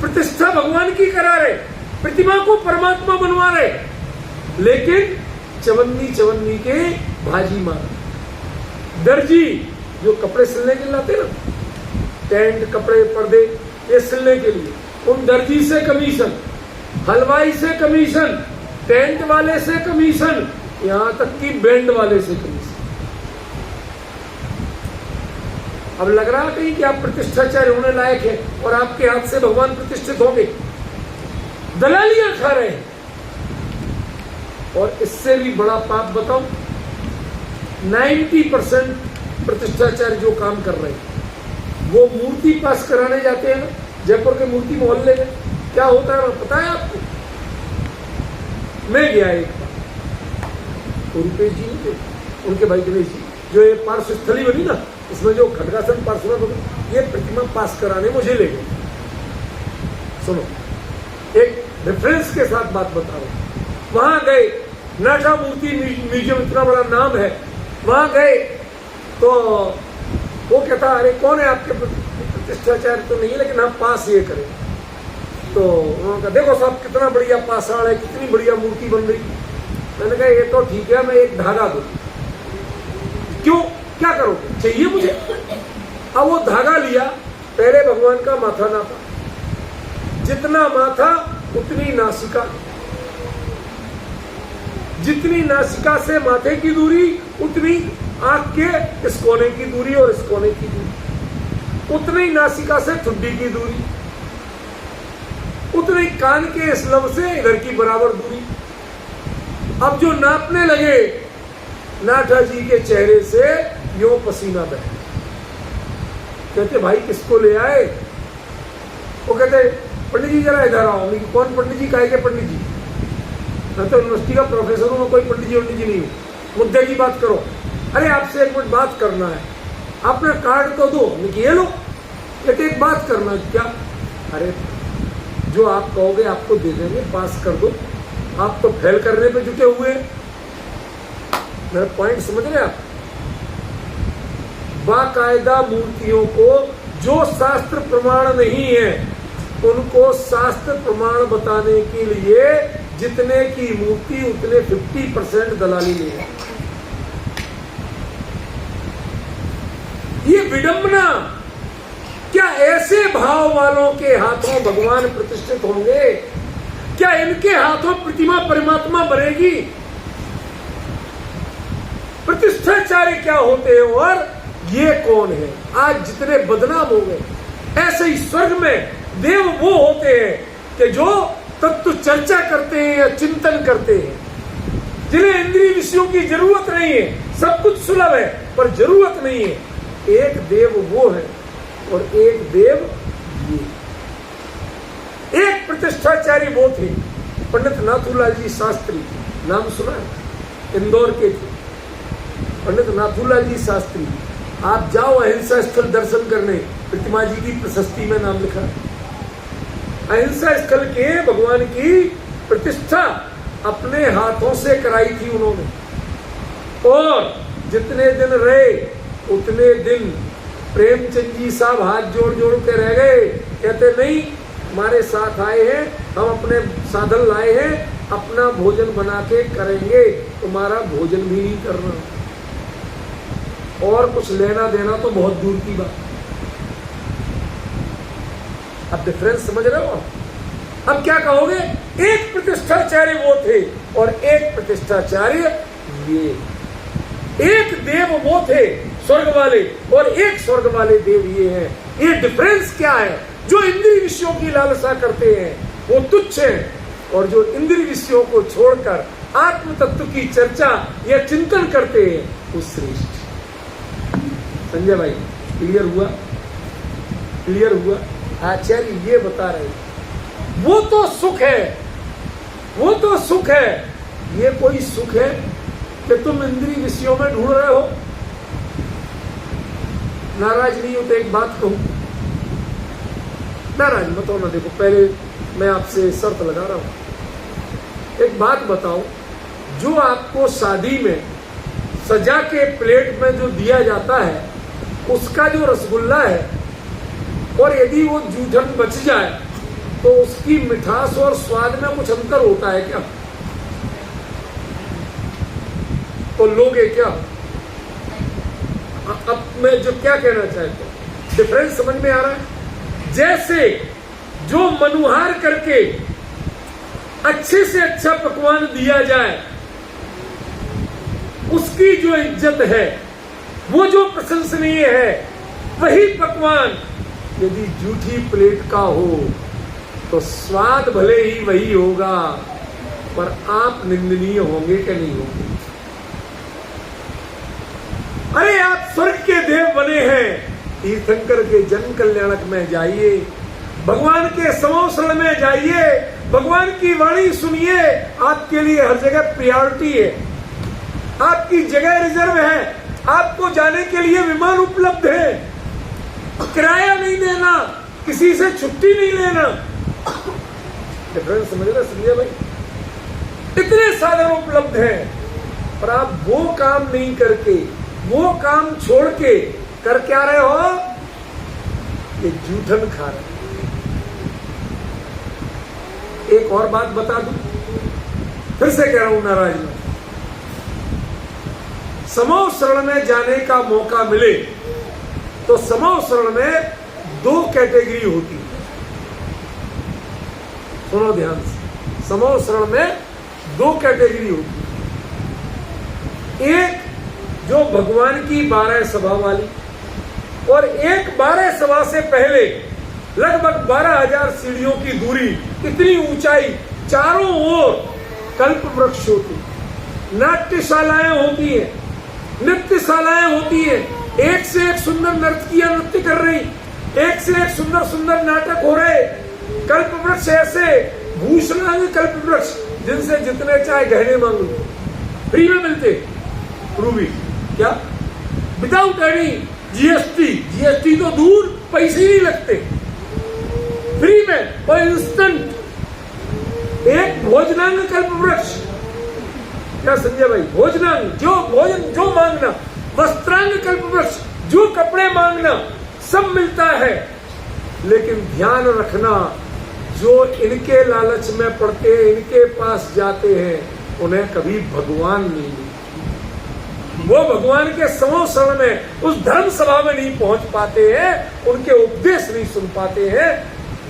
प्रतिष्ठा भगवान की करा रहे, प्रतिमा को परमात्मा बनवा रहे, लेकिन चवन्नी के भाजी मार। दर्जी जो कपड़े सिलने के लिए लाते ना, टेंट, कपड़े, पर्दे, ये सिलने के लिए, उन दर्जी से कमीशन, हलवाई से कमीशन, टेंट वाले से कमीशन, यहां तक कि बैंड वाले से कमीशन। अब लग रहा कहीं कि आप प्रतिष्ठाचार्य होने लायक है और आपके हाथ से भगवान प्रतिष्ठित होंगे, दलालियां खा रहे हैं। और इससे भी बड़ा पाप बताऊं, 90% प्रतिष्ठाचार्य जो काम कर रहे हैं, वो मूर्ति पास कराने जाते हैं ना, जयपुर के मूर्ति मोहल्ले में क्या होता है पता है आपको? मैं गया एक बार, रुपेश जी थे, उनके भाई गणेश जी, जो ये पार्श्व स्थली बनी ना, इसमें जो खडगासन पार्श्व बनी, ये प्रतिमा पास कराने मुझे ले गए। सुनो, एक रेफरेंस के साथ बात बता रहा हूं। वहां गए, नाटा मूर्ति म्यूजियम, इतना बड़ा नाम है, वहां गए तो वो कहता, अरे कौन है आपके प्रतिष्ठाचार्य? तो नहीं, लेकिन हम पास ये करें। तो उन्होंने कहा, देखो साहब कितना बढ़िया पाषाण है, कितनी बढ़िया मूर्ति बन रही। मैंने कहा ये तो ठीक है, मैं एक धागा दूं। क्यों, क्या करोगे, चाहिए मुझे? अब वो धागा लिया, पहले भगवान का माथा नापा, जितना माथा उतनी नासिका, जितनी नासिका से माथे की दूरी उतनी आंख के इस कोने की दूरी और इस कोने की दूरी, उतनी नासिका से ठुड्डी की दूरी, उतनी कान के इस लब से इधर की बराबर दूरी। अब जो नापने लगे, नाथा जी के चेहरे से यो पसीना बह। कहते भाई किसको ले आए? वो कहते पंडित जी जरा इधर आओ। कौन पंडित जी? काहे के पंडित जी? मैं तो यूनिवर्सिटी का प्रोफेसर हूं, मैं कोई पंडित जी नहीं हूं, मुद्दे की बात करो। अरे आपसे एक मिनट बात करना है, अपना कार्ड तो दो। ये लो, कहते एक बात करना है। क्या? अरे जो आप कहोगे आपको दे देंगे, पास कर दो, आप तो फेल करने पे जुटे हुए। मेरा पॉइंट समझ रहे आप? बाकायदा मूर्तियों को जो शास्त्र प्रमाण नहीं है, उनको शास्त्र प्रमाण बताने के लिए जितने की मूर्ति उतने 50% दलाली ले। ये विडंबना। क्या ऐसे भाव वालों के हाथों भगवान प्रतिष्ठित होंगे? क्या इनके हाथों प्रतिमा परमात्मा बनेगी? प्रतिष्ठाचार्य क्या होते हैं और ये कौन है? आज जितने बदनाम हो गए, ऐसे ही स्वर्ग में देव वो होते हैं कि जो तत्व चर्चा करते हैं या चिंतन करते हैं, जिन्हें इंद्रिय विषयों की जरूरत नहीं है, सब कुछ सुलभ है पर जरूरत नहीं है। एक देव वो है और एक देव ये। एक प्रतिष्ठाचार्य वो थे पंडित नाथूलाल जी शास्त्री, नाम सुना है? इंदौर के थे पंडित नाथूलाल जी शास्त्री। आप जाओ अहिंसा स्थल दर्शन करने, प्रतिमा जी की प्रशस्ति में नाम लिखा है। अहिंसा स्थल के भगवान की प्रतिष्ठा अपने हाथों से कराई थी उन्होंने, और जितने दिन रहे उतने दिन प्रेमचंद जी साहब हाथ जोड़ जोड़ के रह गए। कहते नहीं, हमारे साथ आए हैं, हम अपने साधन लाए हैं, अपना भोजन बना के करेंगे, तुम्हारा भोजन भी नहीं करना, और कुछ लेना देना तो बहुत दूर की बात। अब डिफरेंस समझ रहे हो? अब क्या कहोगे? एक प्रतिष्ठाचार्य वो थे और एक प्रतिष्ठाचार्य ये। एक देव वो थे स्वर्ग वाले और एक स्वर्ग वाले देव ये हैं। ये डिफरेंस क्या है? जो इंद्रिय विषयों की लालसा करते हैं वो तुच्छ हैं, और जो इंद्रिय विषयों को छोड़कर आत्म तत्व की चर्चा या चिंतन करते हैं वो श्रेष्ठ। संजय भाई, क्लियर हुआ? क्लियर हुआ? आचार्य ये बता रहे वो तो सुख है, वो तो सुख है। ये कोई सुख है कि तुम इंद्रिय विषयों में ढूंढ रहे हो? नाराज नहीं हो तो एक बात कहूं, नाराज मत हो ना। देखो पहले मैं आपसे शर्त लगा रहा हूं, एक बात बताओ, जो आपको शादी में सजा के प्लेट में जो दिया जाता है उसका जो रसगुल्ला है, और यदि वो जूठन बच जाए तो उसकी मिठास और स्वाद में कुछ अंतर होता है क्या? तो लोगे क्या? अब मैं जो क्या कहना चाहता हूं, डिफरेंस समझ में आ रहा है? जैसे जो मनुहार करके अच्छे से अच्छा पकवान दिया जाए उसकी जो इज्जत है, वो जो प्रशंसनीय है, वही पकवान यदि जूठी प्लेट का हो तो स्वाद भले ही वही होगा, पर आप निंदनीय होंगे कि नहीं होंगे? अरे आप स्वर्ग के देव बने हैं, तीर्थंकर के जन कल्याणक में जाइए, भगवान के समोसरण में जाइए, भगवान की वाणी सुनिए। आपके लिए हर जगह प्रायोरिटी है, आपकी जगह रिजर्व है, आपको जाने के लिए विमान उपलब्ध है, किराया नहीं देना, किसी से छुट्टी नहीं लेना। डिफरेंस समझ रहे संजय भाई? इतने साधन उपलब्ध हैं, पर आप वो काम नहीं करके, वो काम छोड़ के कर क्या रहे हो? ये जूठन खा रहे। एक और बात बता दूं, फिर से कह रहा हूं नाराज में, समूह शरण में जाने का मौका मिले तो समूह शरण में 2 कैटेगरी होती है। सुनो ध्यान से, समूह शरण में 2 कैटेगरी होती है। एक जो भगवान की 12 सभा वाली, और एक 12 सभा से पहले लगभग 12,000 सीढ़ियों की दूरी, इतनी ऊंचाई, चारों ओर कल्प वृक्ष होती, नाट्यशालाएं होती है, नृत्यशालाएं होती है, एक से एक सुंदर नर्तकियां नृत्य कर रही, एक से एक सुंदर सुंदर नाटक हो रहे। कल्प वृक्ष ऐसे भूषणांग कल्प वृक्ष जिनसे जितने चाहे गहने मांग लो, फ्री में मिलते। रूबी क्या? विदाउट एनी जीएसटी, जीएसटी तो दूर, पैसे नहीं लगते, फ्री में और इंस्टेंट। एक भोजनांग कल्प वृक्ष, क्या संजय भाई? भोजनांग, जो भोजन जो मांगना, वस्त्रांग कल्प वृक्ष, जो कपड़े मांगना, सब मिलता है। लेकिन ध्यान रखना, जो इनके लालच में पड़ते हैं, इनके पास जाते हैं, उन्हें कभी भगवान नहीं मिलते। वो भगवान के समूह शरण में, उस धर्म सभा में नहीं पहुंच पाते हैं, उनके उपदेश नहीं सुन पाते हैं।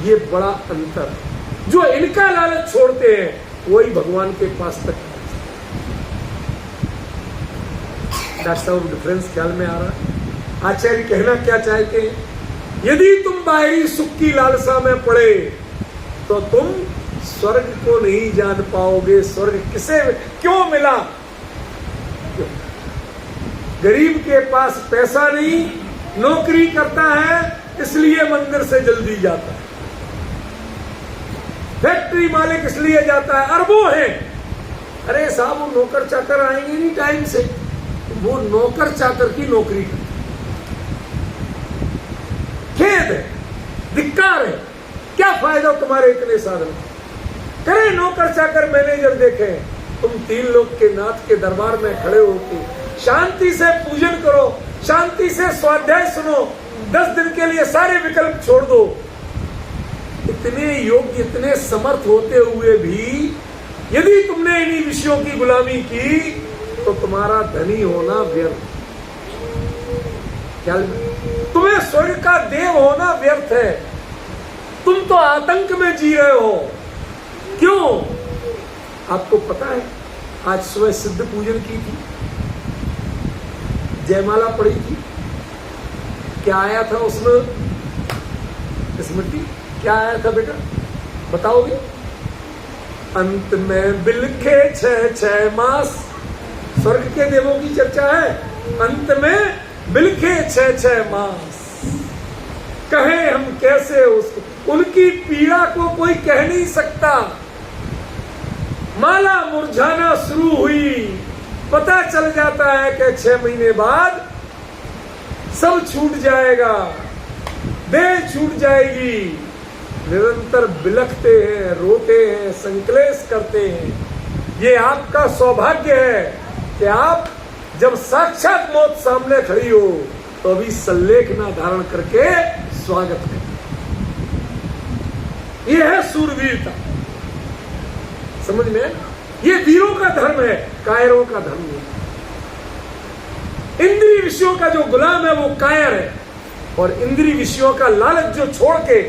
ये बड़ा अंतर है। जो इनका लालच छोड़ते हैं वही भगवान के पास तक। डॉक्टर साहब डिफरेंस ख्याल में आ रहा है? आचार्य कहना क्या चाहते हैं? यदि तुम बाहरी सुख की लालसा में पड़े तो तुम स्वर्ग को नहीं जान पाओगे। स्वर्ग किसे क्यों मिला? गरीब के पास पैसा नहीं, नौकरी करता है इसलिए मंदिर से जल्दी जाता है, फैक्ट्री मालिक इसलिए जाता है, अरबों है। अरे साहब वो नौकर चाकर आएंगे नहीं टाइम से, वो नौकर चाकर की नौकरी करते। खेद है, धिक्कार है, क्या फायदा तुम्हारे इतने साधन? करे नौकर चाकर मैनेजर देखे, तुम 3 लोग के नाथ के दरबार में खड़े होके शांति से पूजन करो, शांति से स्वाध्याय सुनो, 10 दिन के लिए सारे विकल्प छोड़ दो। इतने योग्य, इतने समर्थ होते हुए भी यदि तुमने इन्हीं विषयों की गुलामी की तो तुम्हारा धनी होना व्यर्थ। क्या तुम्हें स्वर्ग का देव होना व्यर्थ है? तुम तो आतंक में जी रहे हो। क्यों? आपको पता है आज सुबह सिद्ध पूजन की थी, जयमाला पड़ी थी, क्या आया था उसमें? स्मृति क्या आया था बेटा, बताओगे? अंत में बिलखे 6 मास। स्वर्ग के देवों की चर्चा है, अंत में बिलखे 6 मास। कहें हम कैसे उसको, उनकी पीड़ा को कोई कह नहीं सकता। माला मुरझाना शुरू हुई, पता चल जाता है कि 6 महीने बाद सब छूट जाएगा, देह छूट जाएगी। निरंतर बिलखते हैं, रोते हैं, संकलेश करते हैं। ये आपका सौभाग्य है कि आप जब साक्षात मौत सामने खड़ी हो तो अभी सल्लेखना धारण करके स्वागत करें। यह है सूरवीरता। समझ में? ये वीरों का धर्म है, कायरों का धर्म नहीं। इंद्रिय विषयों का जो गुलाम है वो कायर है, और इंद्रिय विषयों का लालच जो छोड़ के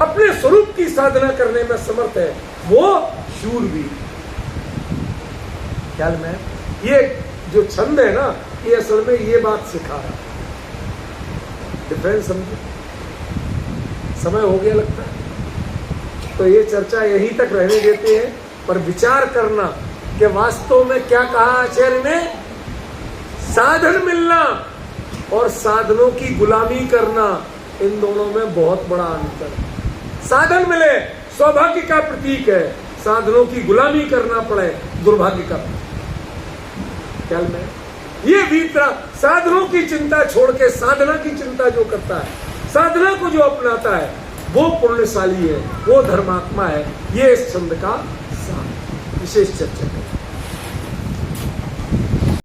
अपने स्वरूप की साधना करने में समर्थ है वो शूरवीर। ख्याल में? ये जो छंद है ना, ये असल में ये बात सिखा रहा है। डिफरेंस समझो? समय हो गया लगता है, तो ये चर्चा यहीं तक रहने देते हैं, पर विचार करना कि वास्तव में क्या कहा आचार्य ने। साधन मिलना और साधनों की गुलामी करना, इन दोनों में बहुत बड़ा अंतर है। साधन मिले सौभाग्य का प्रतीक है, साधनों की गुलामी करना पड़े दुर्भाग्य का। ख्याल में? ये वीरता, साधनों की चिंता छोड़ के साधना की चिंता जो करता है, साधना को जो अपनाता है, वो पुण्यशाली है, वो धर्मात्मा है। ये इस छंद का विशेष चर्चा है।